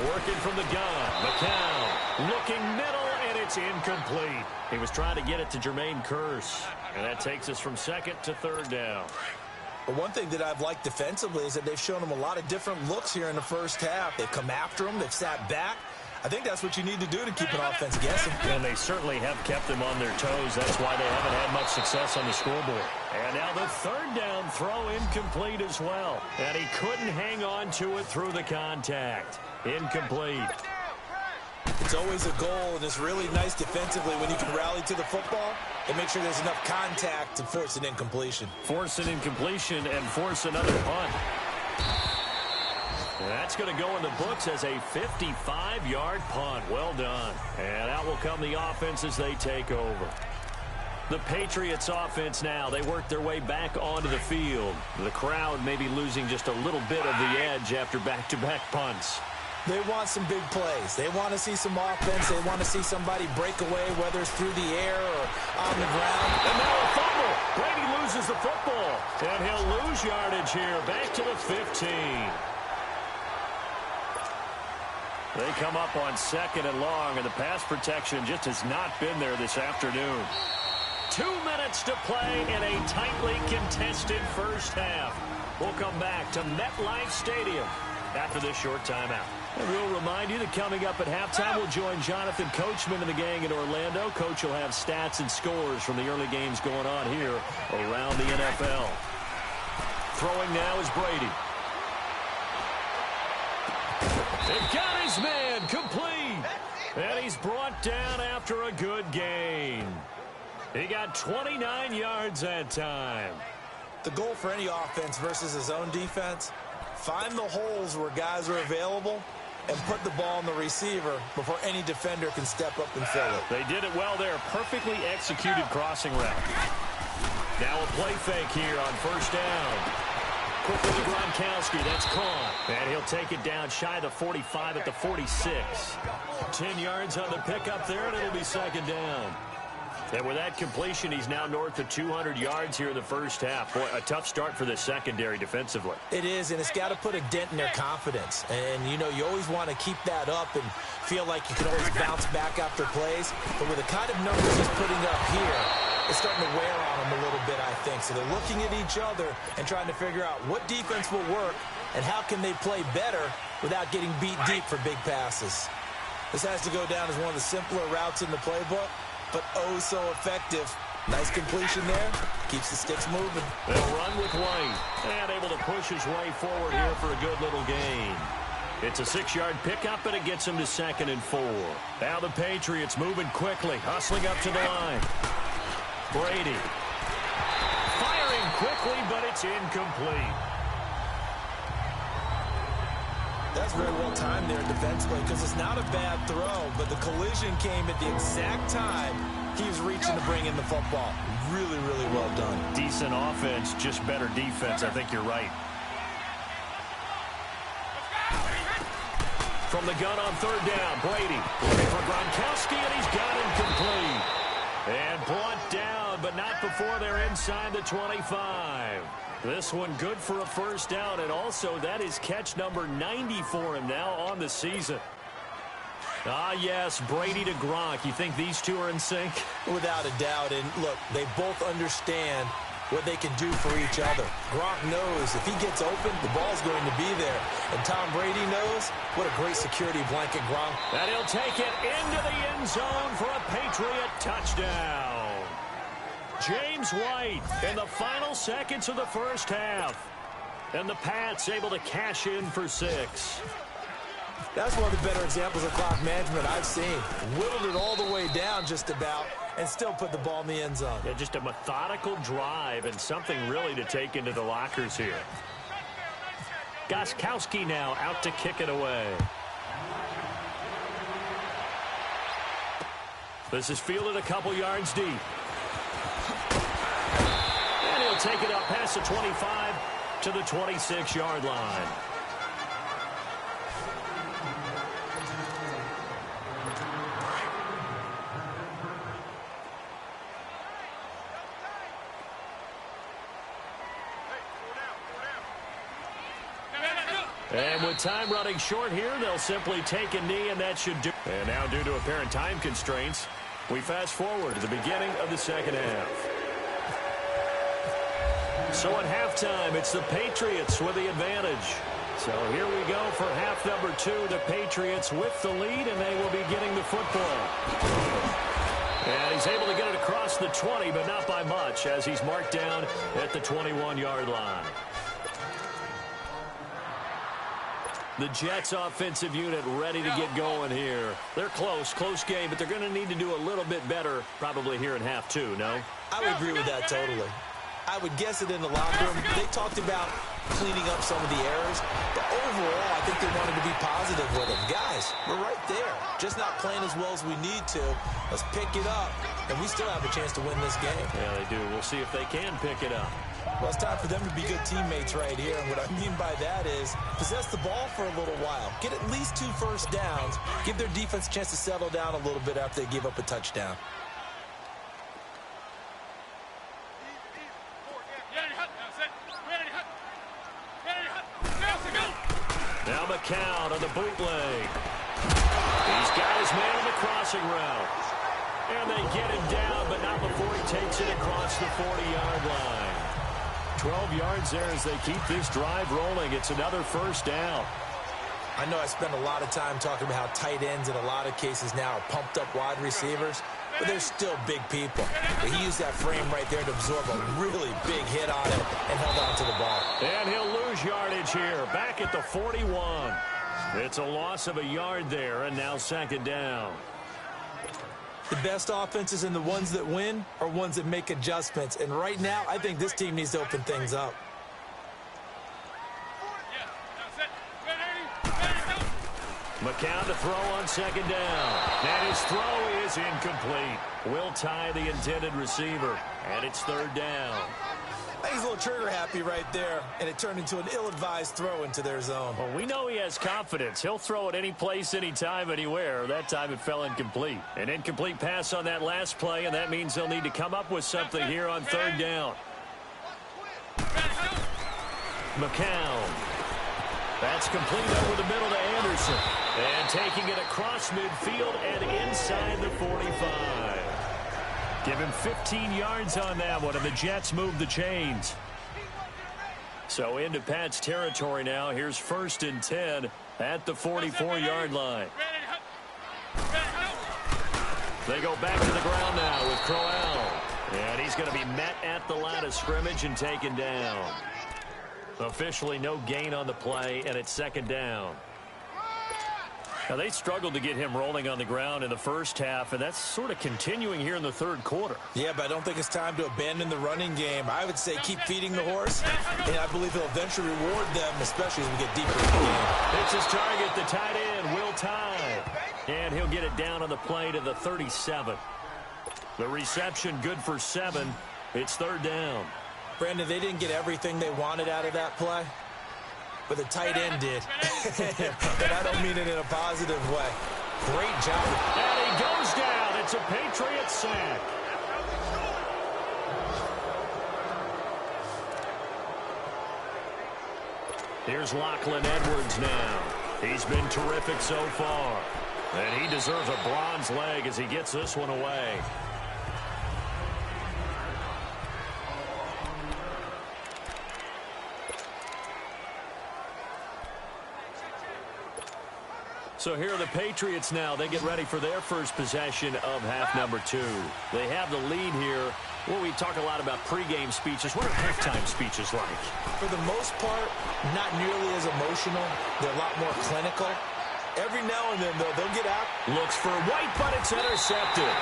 Working from the gun. McCown looking middle, and it's incomplete. He was trying to get it to Jermaine Kearse. And that takes us from 2nd to 3rd down. But one thing that I've liked defensively is that they've shown him a lot of different looks here in the first half. They've come after him. They've sat back. I think that's what you need to do to keep an offense guessing. And they certainly have kept them on their toes. That's why they haven't had much success on the scoreboard. And now the 3rd down throw incomplete as well. And he couldn't hang on to it through the contact. Incomplete. It's always a goal, and it's really nice defensively when you can rally to the football and make sure there's enough contact to force an incompletion. Force an incompletion and force another punt. And that's going to go in the books as a 55-yard punt. Well done. And out will come the offense as they take over. The Patriots offense now, they work their way back onto the field. The crowd may be losing just a little bit of the edge after back-to-back punts. They want some big plays. They want to see some offense. They want to see somebody break away, whether it's through the air or on the ground. And now a fumble. Brady loses the football. And he'll lose yardage here. Back to the 15. They come up on 2nd and long, and the pass protection just has not been there this afternoon. 2 minutes to play in a tightly contested first half. We'll come back to MetLife Stadium after this short timeout. And we'll remind you that coming up at halftime, we'll join Jonathan Coachman and the gang in Orlando. Coach will have stats and scores from the early games going on here around the NFL. Throwing now is Brady. They got his man complete. And he's brought down after a good gain. He got 29 yards that time. The goal for any offense versus his own defense, find the holes where guys are available and put the ball on the receiver before any defender can step up and fill it. They did it well there. Perfectly executed crossing route. Now a play fake here on 1st down. Quickly to Gronkowski. That's caught. And he'll take it down shy of the 45 at the 46. 10 yards on the pickup there, and it'll be 2nd down. And with that completion, he's now north of 200 yards here in the first half. Boy, a tough start for the secondary defensively. It is, and it's got to put a dent in their confidence. And, you know, you always want to keep that up and feel like you can always bounce back after plays. But with the kind of numbers he's putting up here, it's starting to wear on them a little bit, I think. So they're looking at each other and trying to figure out what defense will work and how can they play better without getting beat deep for big passes. This has to go down as one of the simpler routes in the playbook, but oh so effective Nice completion there. Keeps the sticks moving. They'll run with White. And able to push his way forward here for a good little gain. It's a 6-yard pickup, and it gets him to 2nd and 4. Now the Patriots moving quickly, hustling up to the line. Brady. Firing quickly, but it's incomplete. That's very well timed there defensively because it's not a bad throw, but the collision came at the exact time he was reaching to bring in the football. Really, really well done. Decent offense, just better defense. I think you're right. From the gun on 3rd down, Brady looking for Gronkowski, and he's got him complete. And brought down, but not before they're inside the 25. This one good for a 1st down, and also that is catch number 90 for him now on the season. Ah, yes, Brady to Gronk. You think these two are in sync? Without a doubt, and look, they both understand what they can do for each other. Gronk knows if he gets open, the ball's going to be there. And Tom Brady knows what a great security blanket Gronk. And he'll take it into the end zone for a Patriot touchdown. James White in the final seconds of the 1st half. And the Pats able to cash in for 6. That's one of the better examples of clock management I've seen. Whittled it all the way down just about and still put the ball in the end zone. Yeah, just a methodical drive and something really to take into the lockers here. Gostkowski now out to kick it away. This is fielded a couple yards deep. And he'll take it up past the 25 to the 26-yard line. And with time running short here, they'll simply take a knee, and that should do. And now, due to apparent time constraints, we fast forward to the beginning of the 2nd half. So at halftime, it's the Patriots with the advantage. So here we go for half number 2. The Patriots with the lead, and they will be getting the football. And he's able to get it across the 20, but not by much, as he's marked down at the 21-yard line. The Jets offensive unit ready to get going here. They're close game, but they're going to need to do a little bit better probably here in half 2, no? I would agree with that totally. I would guess it in the locker room. They talked about cleaning up some of the errors, but overall, I think they wanted to be positive with them. Guys, we're right there. Just not playing as well as we need to. Let's pick it up, and we still have a chance to win this game. Yeah, they do. We'll see if they can pick it up. Well, it's time for them to be good teammates right here, and what I mean by that is possess the ball for a little while. Get at least 2 first downs. Give their defense a chance to settle down a little bit after they give up a touchdown. Now McCown on the bootleg. He's got his man on the crossing route. And they get him down, but not before he takes it across the 40-yard line. 12 yards there as they keep this drive rolling. It's another 1st down. I know I spend a lot of time talking about how tight ends in a lot of cases now are pumped up wide receivers, but they're still big people. But he used that frame right there to absorb a really big hit on him and held on to the ball. And he'll lose yardage here, back at the 41. It's a loss of a yard there, and now 2nd down. The best offenses and the ones that win are ones that make adjustments. And right now, I think this team needs to open things up. McCown to throw on 2nd down. And his throw is incomplete. Will tie the intended receiver. And it's 3rd down. I think he's a little trigger happy right there, and it turned into an ill-advised throw into their zone. Well, we know he has confidence. He'll throw it any place, anytime, anywhere. That time it fell incomplete. An incomplete pass on that last play, and that means they'll need to come up with something here on 3rd down. McCown. That's complete over the middle to Anderson. And taking it across midfield and inside the 45. Give him 15 yards on that one, and the Jets move the chains. So into Pat's territory now. Here's 1st and 10 at the 44-yard line. They go back to the ground now with Crowell. And he's going to be met at the line of scrimmage and taken down. Officially no gain on the play, and it's second down. Now, they struggled to get him rolling on the ground in the first half, and that's sort of continuing here in the third quarter. Yeah, but I don't think it's time to abandon the running game. I would say keep feeding the horse, and I believe he'll eventually reward them, especially as we get deeper in the game. It's his target, the tight end, Will Tye. And he'll get it down on the play to the 37. The reception good for 7. It's third down. Brandon, they didn't get everything they wanted out of that play, but the tight end did. And I don't mean it in a positive way. Great job. And he goes down. It's a Patriot sack. Here's Lachlan Edwards now. He's been terrific so far. And he deserves a bronze leg as he gets this one away. So here are the Patriots now. They get ready for their first possession of half number 2. They have the lead here. Well, we talk a lot about pregame speeches. What are halftime speeches like? For the most part, not nearly as emotional. They're a lot more clinical. Every now and then, though, they'll get out. Looks for White, but it's intercepted.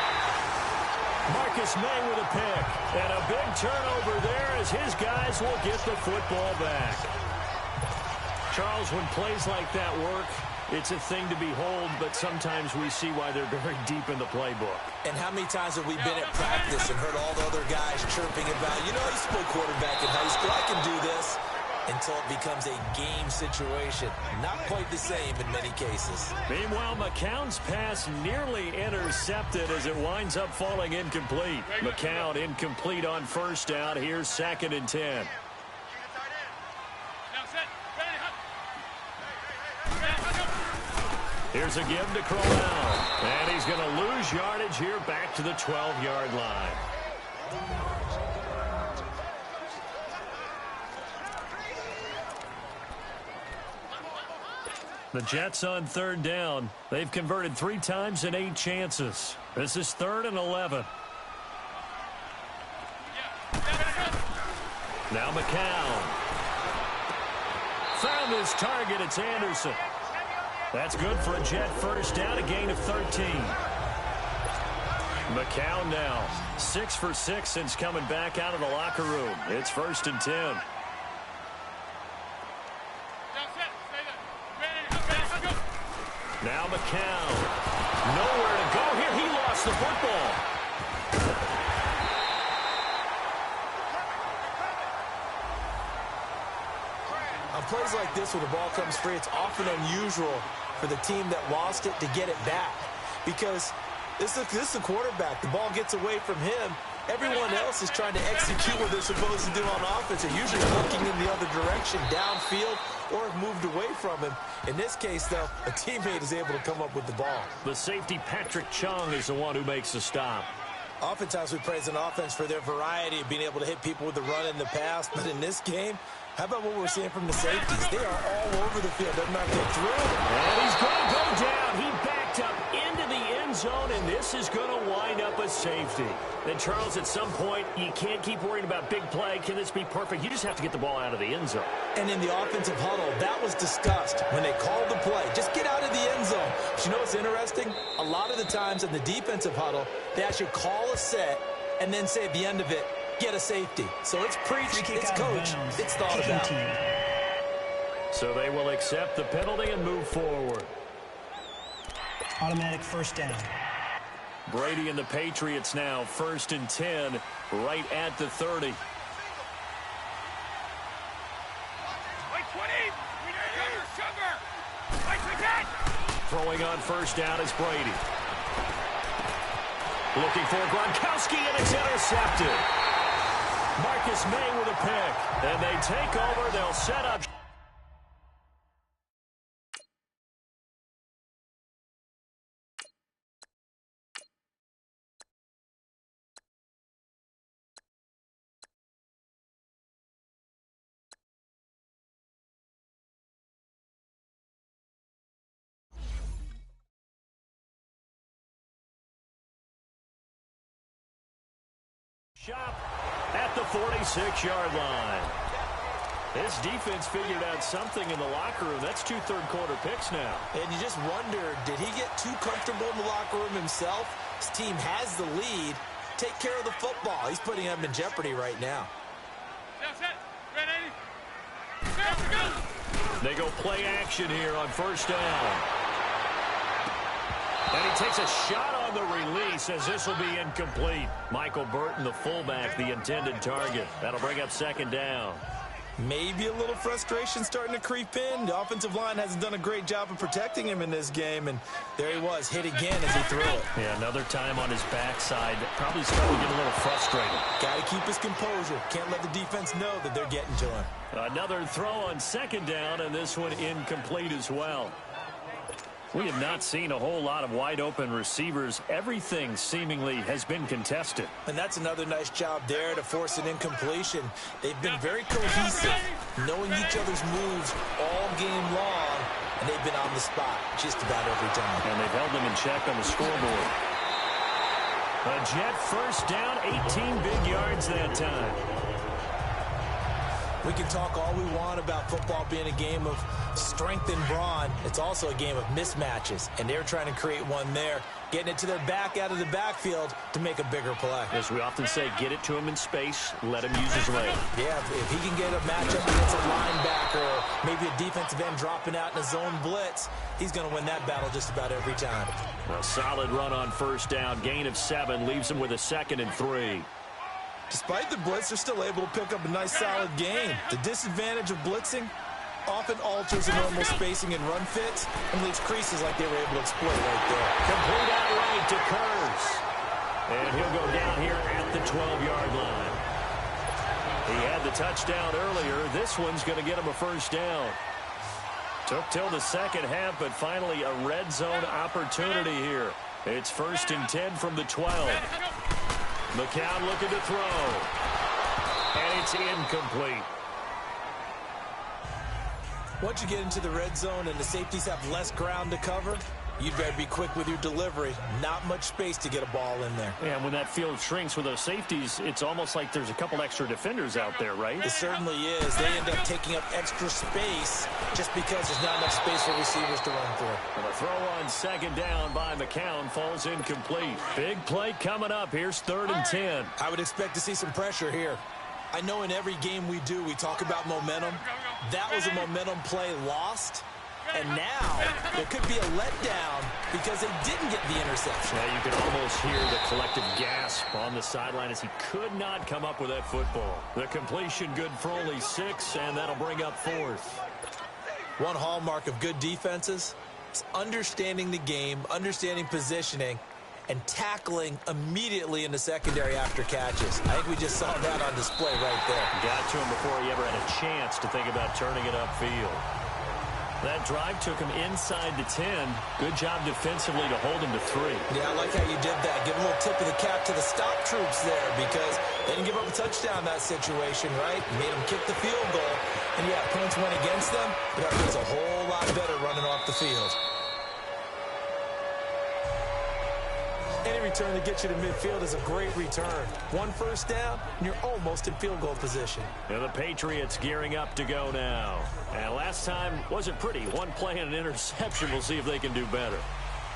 Marcus May with a pick. And a big turnover there as his guys will get the football back. Charles, when plays like that work, it's a thing to behold, but sometimes we see why they're very deep in the playbook. And how many times have we been at practice and heard all the other guys chirping about, you know, I used to play quarterback in high school, I can do this, until it becomes a game situation. Not quite the same in many cases. Meanwhile, McCown's pass nearly intercepted as it winds up falling incomplete. McCown incomplete on first down. Here's 2nd and 10. Here's a give to Crowell. And he's going to lose yardage here back to the 12-yard line. The Jets on third down. They've converted 3 times in 8 chances. This is 3rd and 11. Now McCown. Found his target. It's Anderson. That's good for a Jet first down, a gain of 13. McCown now 6 for 6 since coming back out of the locker room. It's 1st and 10. Now McCown. Nowhere to go here. He lost the football. On plays like this, when the ball comes free, it's often unusual for the team that lost it to get it back. Because this is the quarterback. The ball gets away from him. Everyone else is trying to execute what they're supposed to do on offense. They're usually looking in the other direction, downfield, or have moved away from him. In this case, though, a teammate is able to come up with the ball. The safety, Patrick Chung, is the one who makes the stop. Oftentimes we praise an offense for their variety of being able to hit people with the run in the pass. But in this game, how about what we're seeing from the safeties? They are all over the field. They're not getting through. And he's going to go down. He backed up into the end zone, and this is going to wind up a safety. And, Charles, at some point, you can't keep worrying about big play. Can this be perfect? You just have to get the ball out of the end zone. And in the offensive huddle, that was discussed when they called the play. Just get out of the end zone. But you know what's interesting? A lot of the times in the defensive huddle, they actually call a set and then say at the end of it, get a safety. So it's preached, it's coached, it's thought about. So they will accept the penalty and move forward. Automatic first down. Brady and the Patriots now 1st and 10 right at the 30. Throwing on first down is Brady. Looking for Gronkowski, and it's intercepted. Marcus May with a pick. And they take over. They'll set up. Shop at the 46-yard line. This defense figured out something in the locker room. That's 2 third-quarter picks now. And you just wonder, did he get too comfortable in the locker room himself? His team has the lead. Take care of the football. He's putting them in jeopardy right now. They go play action here on first down. And he takes a shot on the release as this will be incomplete. Michael Burton, the fullback, the intended target. That'll bring up second down. Maybe a little frustration starting to creep in. The offensive line hasn't done a great job of protecting him in this game, and there he was, hit again as he threw it. Yeah, another time on his backside. Probably starting to get a little frustrated. Got to keep his composure. Can't let the defense know that they're getting to him. Another throw on second down, and this one incomplete as well. We have not seen a whole lot of wide-open receivers. Everything seemingly has been contested. And that's another nice job there to force an incompletion. They've been very cohesive, knowing each other's moves all game long, and they've been on the spot just about every time. And they've held them in check on the scoreboard. A Jet first down, 18 big yards that time. We can talk all we want about football being a game of strength and brawn. It's also a game of mismatches, and they're trying to create one there, getting it to their back out of the backfield to make a bigger play. As we often say, get it to him in space, let him use his leg. Yeah, if he can get a matchup against a linebacker or maybe a defensive end dropping out in a zone blitz, he's going to win that battle just about every time. A solid run on first down, gain of 7, leaves him with a 2nd and 3. Despite the blitz, they're still able to pick up a nice, solid gain. The disadvantage of blitzing often alters the normal spacing and run fits and leaves creases like they were able to exploit right there. Complete out right to Kurz. And he'll go down here at the 12-yard line. He had the touchdown earlier. This one's going to get him a first down. Took till the second half, but finally a red zone opportunity here. It's 1st and 10 from the 12. McCown looking to throw. And it's incomplete. Once you get into the red zone and the safeties have less ground to cover, you'd better be quick with your delivery. Not much space to get a ball in there. Yeah, when that field shrinks with those safeties, it's almost like there's a couple extra defenders out there, right? It certainly is. They end up taking up extra space just because there's not enough space for receivers to run through. And a throw on second down by McCown falls incomplete. Big play coming up. Here's 3rd and 10. I would expect to see some pressure here. I know in every game we do, we talk about momentum. That was a momentum play lost. And now there could be a letdown because they didn't get the interception. Yeah, you can almost hear the collective gasp on the sideline as he could not come up with that football. The completion good for only 6, and that'll bring up 4th. One hallmark of good defenses is understanding the game, understanding positioning, and tackling immediately in the secondary after catches. I think we just saw that on display right there. Got to him before he ever had a chance to think about turning it upfield. That drive took him inside the 10. Good job defensively to hold him to 3. Yeah, I like how you did that. Give a little tip of the cap to the stop troops there because they didn't give up a touchdown in that situation, right? Made them kick the field goal. And, yeah, points went against them, but that was a whole lot better running off the field. Any return that gets you to midfield is a great return. 1 first down, and you're almost in field goal position. And the Patriots gearing up to go now. And last time wasn't pretty. 1 play and an interception. We'll see if they can do better.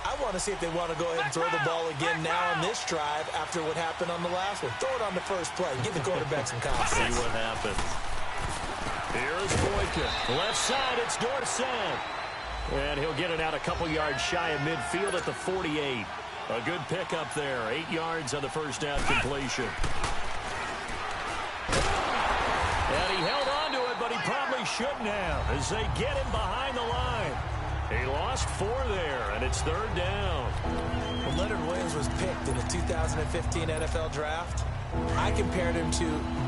I want to see if they want to go ahead and throw the ball again now on this drive after what happened on the last one. Throw it on the first play. Give the quarterback some confidence. See what happens. Here's Boykin. Left side, it's Dorsett. And he'll get it out a couple yards shy of midfield at the 48. A good pickup there. 8 yards on the first down completion. And he held on to it, but he probably shouldn't have as they get him behind the line. He lost 4 there, and it's 3rd down. When Leonard Williams was picked in the 2015 NFL Draft, I compared him to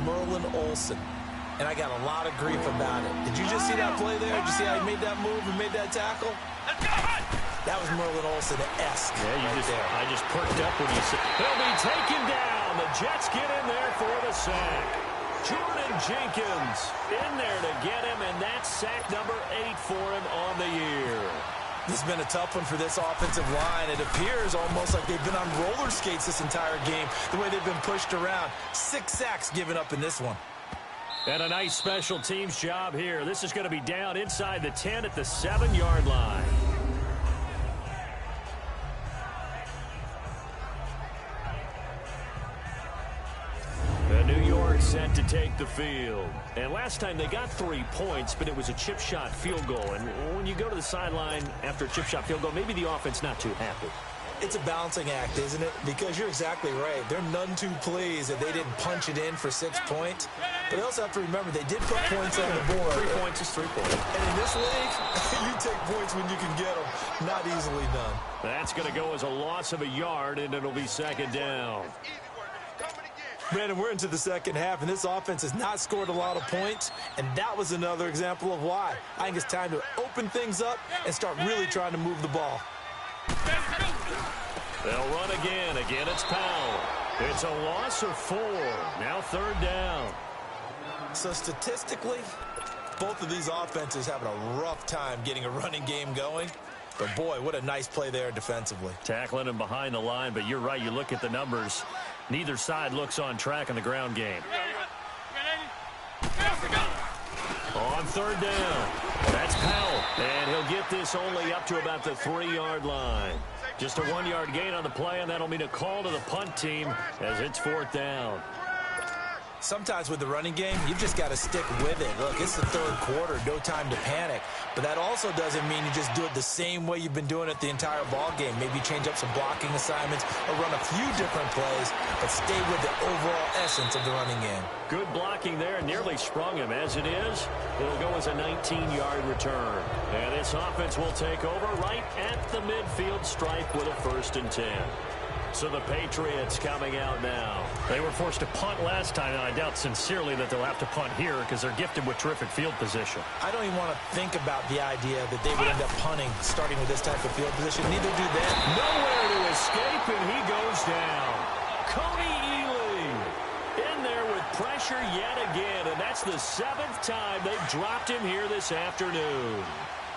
Merlin Olsen, and I got a lot of grief about it. Did you just see that play there? Did you see how he made that move and made that tackle? That was Merlin Olsen-esque. Yeah, I just perked up when you said he'll be taken down. The Jets get in there for the sack. Jordan Jenkins in there to get him, and that's sack number 8 for him on the year. This has been a tough one for this offensive line. It appears almost like they've been on roller skates this entire game, the way they've been pushed around. 6 sacks given up in this one. And a nice special teams job here. This is going to be down inside the 10 at the 7-yard line. New York set to take the field. And last time they got 3 points, but it was a chip shot field goal. And when you go to the sideline after a chip shot field goal, maybe the offense not too happy. It's a balancing act, isn't it? Because you're exactly right. They're none too pleased that they didn't punch it in for 6 points. But they also have to remember they did put points on the board. 3 points is 3 points. And in this league, you take points when you can get them. Not easily done. That's going to go as a loss of a yard, and it'll be 2nd down. Brandon, we're into the second half, and this offense has not scored a lot of points, and that was another example of why. I think it's time to open things up and start really trying to move the ball. They'll run again. Again, it's Powell. It's a loss of 4. Now 3rd down. So statistically, both of these offenses having a rough time getting a running game going. But, boy, what a nice play there defensively. Tackling him behind the line, but you're right. You look at the numbers. Neither side looks on track in the ground game. On 3rd down, that's Powell. And he'll get this only up to about the 3-yard line. Just a 1-yard gain on the play, and that'll mean a call to the punt team as it's 4th down. Sometimes with the running game, you've just got to stick with it. Look, it's the 3rd quarter, no time to panic. But that also doesn't mean you just do it the same way you've been doing it the entire ball game. Maybe change up some blocking assignments or run a few different plays, but stay with the overall essence of the running game. Good blocking there, nearly sprung him. As it is, it'll go as a 19-yard return. And this offense will take over right at the midfield stripe with a 1st and 10. So the Patriots coming out now. They were forced to punt last time, and I doubt sincerely that they'll have to punt here because they're gifted with terrific field position. I don't even want to think about the idea that they would end up punting starting with this type of field position. Neither do they. Nowhere to escape, and he goes down. Cody Ealy in there with pressure yet again, and that's the 7th time they've dropped him here this afternoon.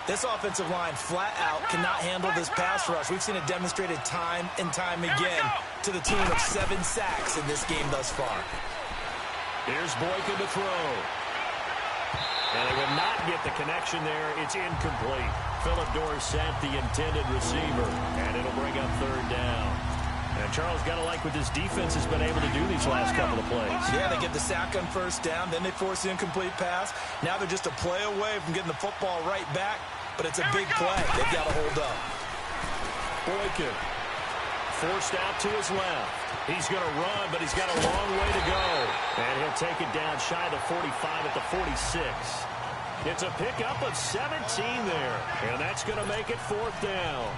This offensive line flat out cannot handle this pass rush. We've seen it demonstrated time and time again to the tune of 7 sacks in this game thus far. Here's Boykin to throw. And they will not get the connection there. It's incomplete. Philip Dorsett, the intended receiver. And it'll bring up 3rd down. And Charles, got to like what this defense has been able to do these last couple of plays. Yeah, they get the sack on 1st down, then they force the incomplete pass. Now they're just a play away from getting the football right back, but it's a big play. They've got to hold up. Boykin forced out to his left. He's going to run, but he's got a long way to go. And he'll take it down shy of the 45 at the 46. It's a pickup of 17 there, and that's going to make it 4th down.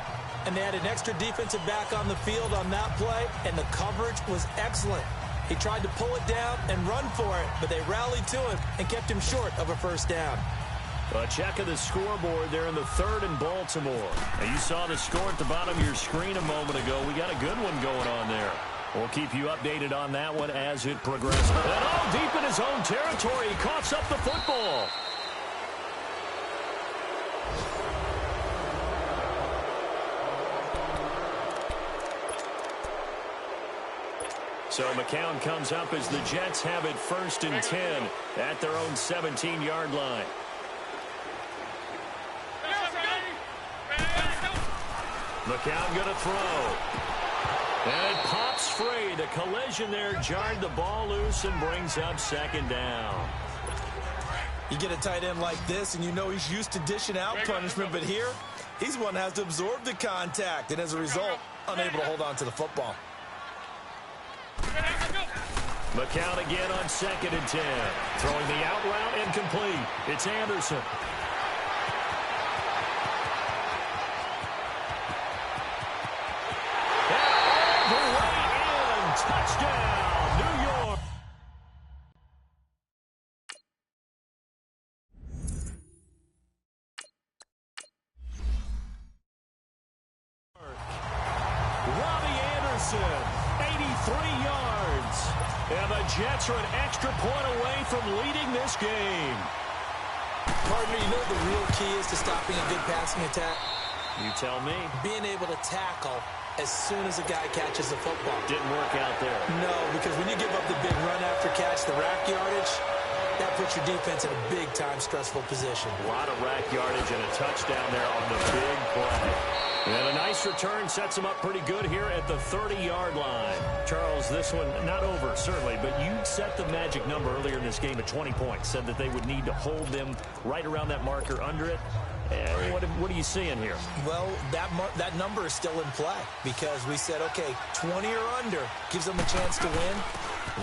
And they had an extra defensive back on the field on that play, and the coverage was excellent. He tried to pull it down and run for it, but they rallied to him and kept him short of a 1st down. A check of the scoreboard there in the 3rd and Baltimore. And you saw the score at the bottom of your screen a moment ago. We got a good one going on there. We'll keep you updated on that one as it progresses. And all deep in his own territory, he coughs up the football. So McCown comes up as the Jets have it 1st and 10 at their own 17-yard line. McCown going to throw. And it pops free. The collision there jarred the ball loose and brings up 2nd down. You get a tight end like this, and you know he's used to dishing out punishment, but here, he's the one that has to absorb the contact, and as a result, unable to hold on to the football. McCown again on 2nd and 10. Throwing the out route incomplete. It's Anderson. And all the way in. Touchdown, New York. Robbie Anderson, 83 yards. And the Jets are an extra point away from leading this game. Partner, you know what the real key is to stopping a good passing attack? You tell me. Being able to tackle as soon as a guy catches the football. Didn't work out there. No, because when you give up the big run after catch, the rack yardage, that puts your defense in a big-time stressful position. A lot of rack yardage and a touchdown there on the big play. And a nice return sets him up pretty good here at the 30-yard line. Charles, this one not over, certainly, but you set the magic number earlier in this game at 20 points. Said that they would need to hold them right around that marker under it. What are you seeing here? Well, that number is still in play because we said, okay, 20 or under gives them a chance to win.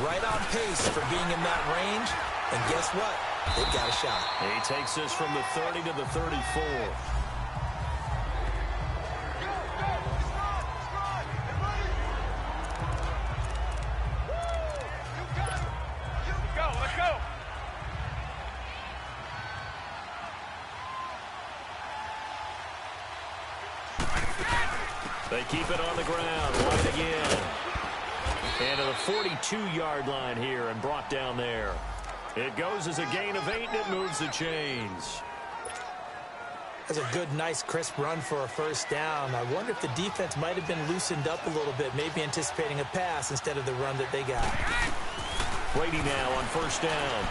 Right on pace for being in that range. And guess what? They've got a shot. He takes this from the 30 to the 34. They keep it on the ground. Once again. And to the 42-yard line here and brought down there. It goes as a gain of 8, and it moves the chains. That's a good, nice, crisp run for a first down. I wonder if the defense might have been loosened up a little bit, maybe anticipating a pass instead of the run that they got. Brady now on first down.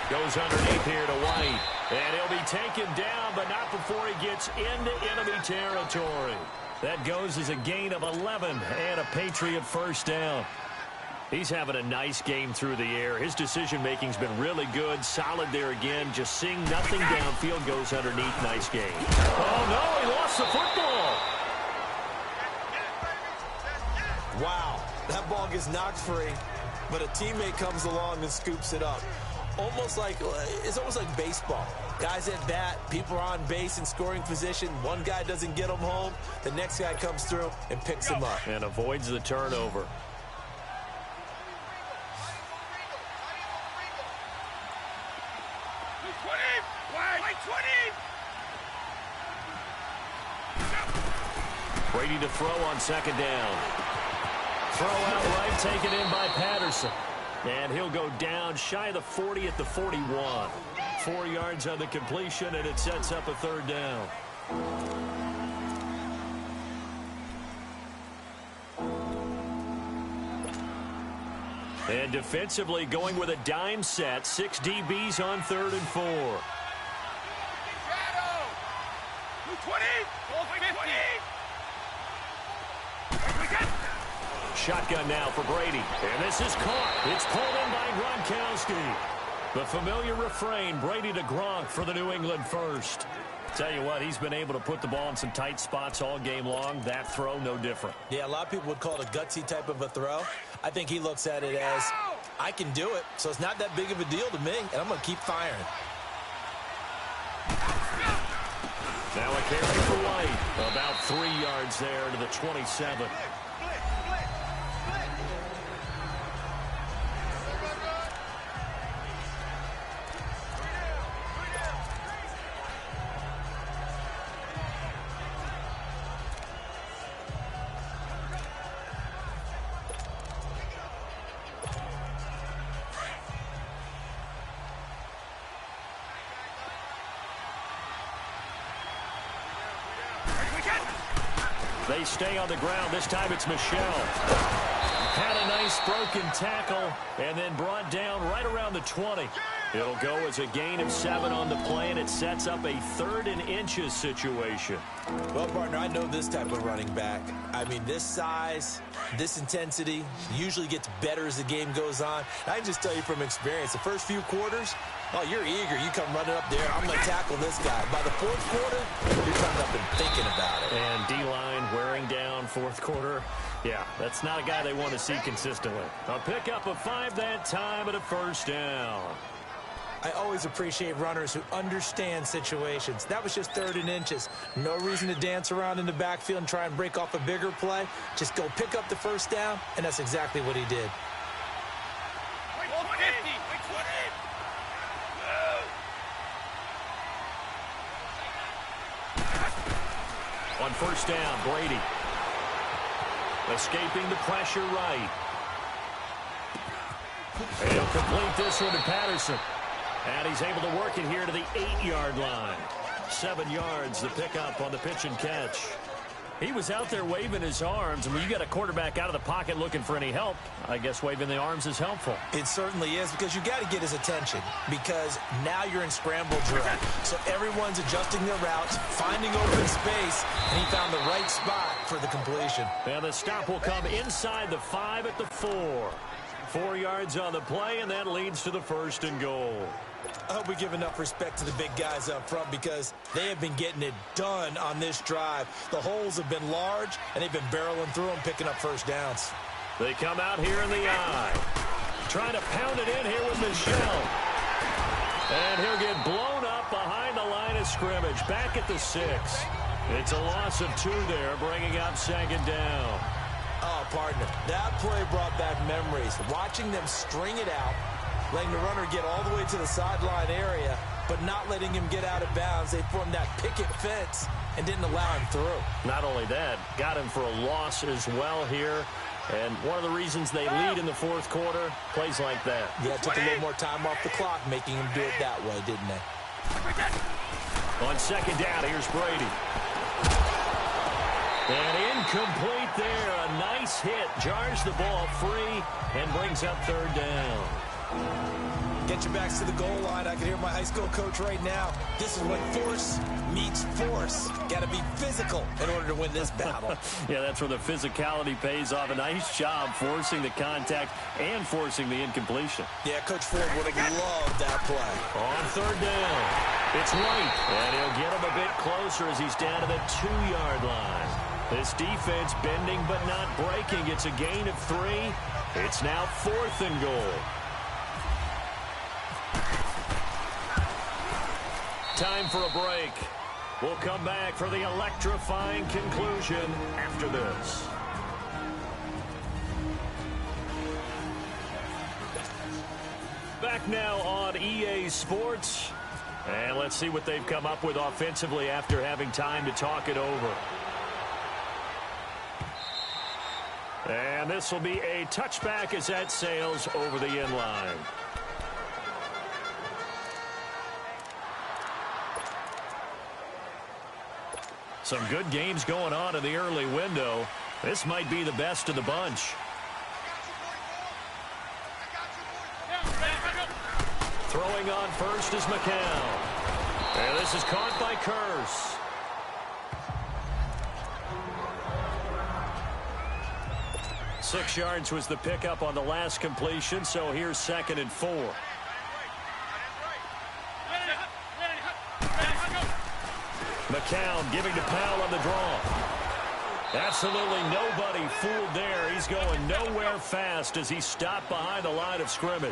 Goes underneath here to White. And he'll be taken down, but not before he gets into enemy territory. That goes as a gain of 11 and a Patriot first down. He's having a nice game through the air. His decision-making's been really good. Solid there again. Just seeing nothing downfield, goes underneath. Nice game. Oh, no, he lost the football. Wow, that ball gets knocked free, but a teammate comes along and scoops it up. It's almost like baseball. Guys at bat, people are on base in scoring position. One guy doesn't get them home. The next guy comes through and picks him up. And avoids the turnover. Brady to throw on second down. Throw out right, taken in by Patterson. And he'll go down shy of the 40 at the 41. 4 yards on the completion, and it sets up a third down. And defensively going with a dime set. 6 DBs on 3rd and 4. Shotgun now for Brady. And this is caught. It's pulled in by Gronkowski. The familiar refrain, Brady to Gronk for the New England first. Tell you what, he's been able to put the ball in some tight spots all game long. That throw, no different. Yeah, a lot of people would call it a gutsy type of a throw. I think he looks at it as, I can do it, so it's not that big of a deal to me, and I'm going to keep firing. Now a carry for White. About 3 yards there to the 27. They stay on the ground. This time it's Michel. Had a nice broken tackle and then brought down right around the 20. It'll go as a gain of 7 on the play, and it sets up a 3rd and inches situation. Well, partner, I know this type of running back. I mean, this size, this intensity usually gets better as the game goes on. I can just tell you from experience, the first few quarters, oh, you're eager. You come running up there. I'm going to tackle this guy. By the 4th quarter, you're coming up and thinking about it. And D-line wearing down 4th quarter. Yeah, that's not a guy they want to see consistently. A pickup of 5 that time and a first down. I always appreciate runners who understand situations. That was just 3rd and inches. No reason to dance around in the backfield and try and break off a bigger play. Just go pick up the first down, and that's exactly what he did. On first down, Brady. Escaping the pressure right. And he'll complete this one to Patterson. And he's able to work it here to the 8-yard line. 7 yards, the pickup on the pitch and catch. He was out there waving his arms, and when you got a quarterback out of the pocket looking for any help, I guess waving the arms is helpful. It certainly is, because you got to get his attention, because now you're in scramble drill. So everyone's adjusting their routes, finding open space, and he found the right spot for the completion. And the stop will come inside the 5 at the 4. 4 yards on the play, and that leads to the 1st and goal. I hope we give enough respect to the big guys up front, because they have been getting it done on this drive. The holes have been large, and they've been barreling through them, picking up first downs. They come out here in the eye. Trying to pound it in here with Michelle. And he'll get blown up behind the line of scrimmage, back at the 6. It's a loss of 2 there, bringing up 2nd down. Oh, partner, that play brought back memories. Watching them string it out, letting the runner get all the way to the sideline area, but not letting him get out of bounds. They formed that picket fence and didn't allow him through. Not only that, got him for a loss as well here. And one of the reasons they lead in the 4th quarter, plays like that. Yeah, it took a little more time off the clock, making him do it that way, didn't they? On 2nd down, here's Brady. And incomplete there. A nice hit. Jars the ball free and brings up 3rd down. Get your backs to the goal line. I can hear my high school coach right now. This is when force meets force. Got to be physical in order to win this battle. Yeah, that's where the physicality pays off. A nice job forcing the contact and forcing the incompletion. Yeah, Coach Ford would have loved that play. On 3rd down, it's White. And he'll get him a bit closer as he's down to the 2-yard line. This defense bending but not breaking. It's a gain of 3. It's now 4th and goal. Time for a break. We'll come back for the electrifying conclusion after this. Back now on EA Sports. And let's see what they've come up with offensively after having time to talk it over. And this will be a touchback as that sails over the end line. Some good games going on in the early window. This might be the best of the bunch. Throwing on first is McCown. And this is caught by Curse. Six yards was the pickup on the last completion, so here's 2nd and 4. McCown giving to Powell on the draw. Absolutely nobody fooled there. He's going nowhere fast as he stopped behind the line of scrimmage.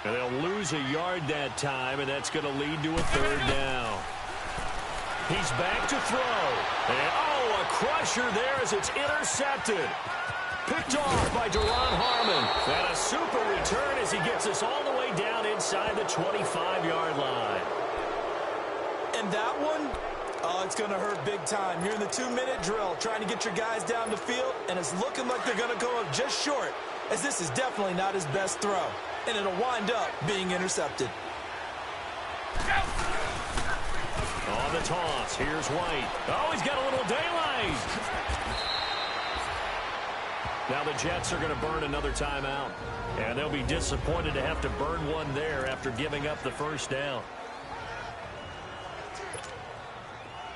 And they'll lose a yard that time, and that's going to lead to a 3rd down. He's back to throw. And, oh, a crusher there as it's intercepted. Picked off by Deron Harmon. And a super return as he gets us all the way down inside the 25-yard line. And that one, oh, it's going to hurt big time. You're in the 2-minute drill trying to get your guys down the field, and it's looking like they're going to go up just short, as this is definitely not his best throw. And it'll wind up being intercepted. On the toss, here's White. Oh, he's got a little daylight. Now the Jets are going to burn another timeout. And they'll be disappointed to have to burn one there after giving up the 1st down.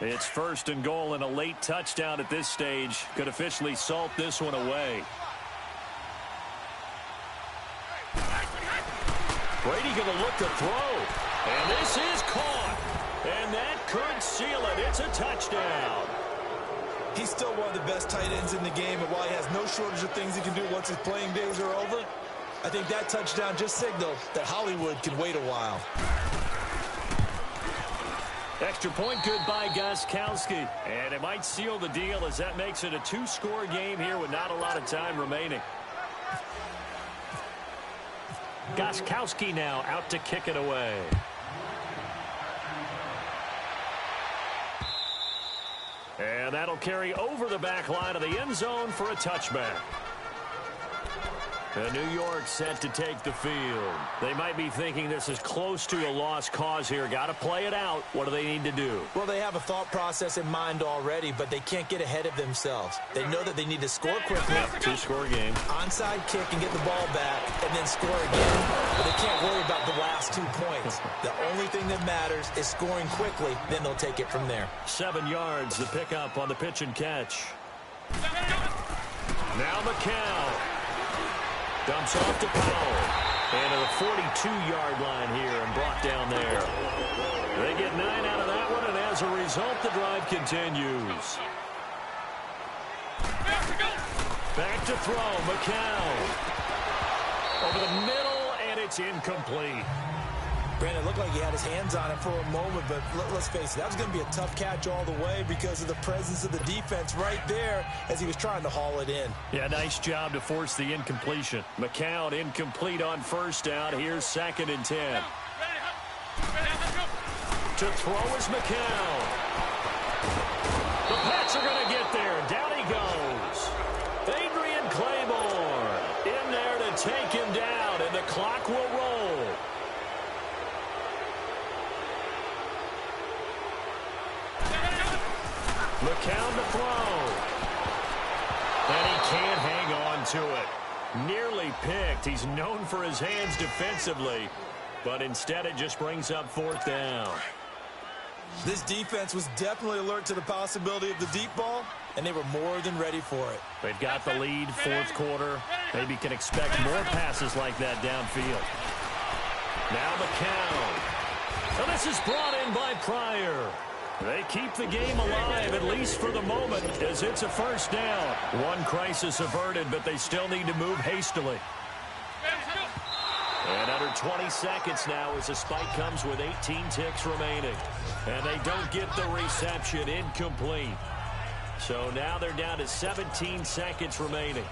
It's 1st and goal, and a late touchdown at this stage could officially salt this one away. Brady going to look to throw. And this is caught. And that could seal it. It's a touchdown. He's still one of the best tight ends in the game, and while he has no shortage of things he can do once his playing days are over, I think that touchdown just signaled that Hollywood can wait a while. Extra point good by Gostkowski. And it might seal the deal as that makes it a 2-score game here with not a lot of time remaining. Gostkowski now out to kick it away. And that'll carry over the back line of the end zone for a touchback. New York set to take the field. They might be thinking this is close to a lost cause here. Got to play it out. What do they need to do? Well, they have a thought process in mind already, but they can't get ahead of themselves. They know that they need to score quickly. Two-score game. Onside kick and get the ball back and then score again. But they can't worry about the last 2 points. The only thing that matters is scoring quickly. Then they'll take it from there. 7 yards, the pickup on the pitch and catch. Now McCown. Dumps off to Powell. And to the 42-yard line here and brought down there. They get 9 out of that one, and as a result, the drive continues. Back to throw, McCown. Over the middle, and it's incomplete. Brandon, it looked like he had his hands on it for a moment, but let's face it, that was going to be a tough catch all the way because of the presence of the defense right there as he was trying to haul it in. Yeah, nice job to force the incompletion. McCown incomplete on first down. Here's 2nd and 10. To throw is McCown. The Pats are going to get there. Down he goes. Adrian Claiborne in there to take him down, and the clock will roll. McCown to throw. And he can't hang on to it. Nearly picked. He's known for his hands defensively, but instead it just brings up 4th down. This defense was definitely alert to the possibility of the deep ball, and they were more than ready for it. They've got the lead, 4th quarter. Maybe can expect more passes like that downfield. Now McCown. And this is brought in by Pryor. They keep the game alive, at least for the moment, as it's a 1st down. One crisis averted, but they still need to move hastily. And under 20 seconds now as the spike comes with 18 ticks remaining. And they don't get the reception, incomplete. So now they're down to 17 seconds remaining.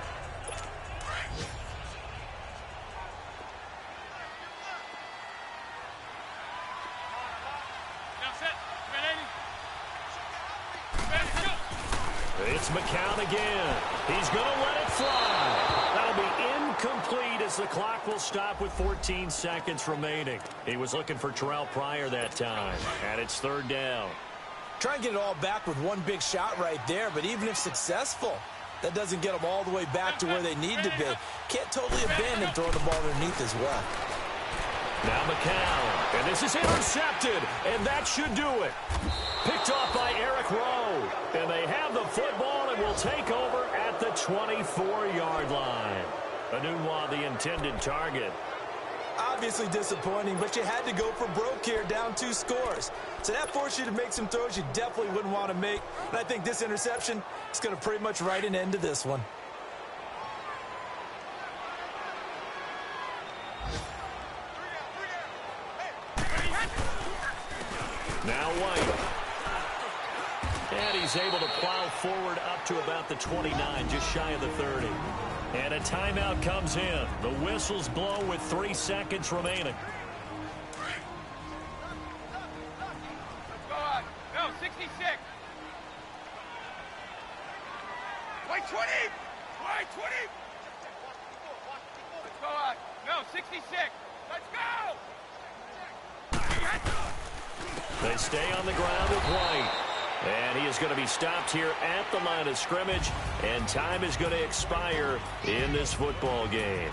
It's McCown again. He's going to let it fly. That'll be incomplete as the clock will stop with 14 seconds remaining. He was looking for Terrell Pryor that time, and it's 3rd down. Try and get it all back with one big shot right there, but even if successful, that doesn't get them all the way back to where they need to be. Can't totally abandon throwing the ball underneath as well. Now McCown, and this is intercepted, and that should do it. Picked off by Eric Rowe, and they have the football and will take over at the 24-yard line. Anunwa, the intended target. Obviously disappointing, but you had to go for broke here, down 2 scores. So that forced you to make some throws you definitely wouldn't want to make. And I think this interception is going to pretty much write an end to this one. Now White. And he's able to plow forward up to about the 29, just shy of the 30. And a timeout comes in. The whistle's blow with 3 seconds remaining. No, 66. White 20. White 20. Let's go on. No, 66. Let's go. They stay on the ground with White. And he is going to be stopped here at the line of scrimmage. And time is going to expire in this football game.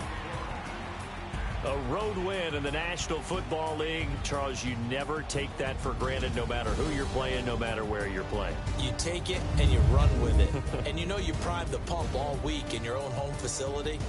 A road win in the National Football League. Charles, you never take that for granted no matter who you're playing, no matter where you're playing. You take it and you run with it. And you know you primed the pump all week in your own home facility.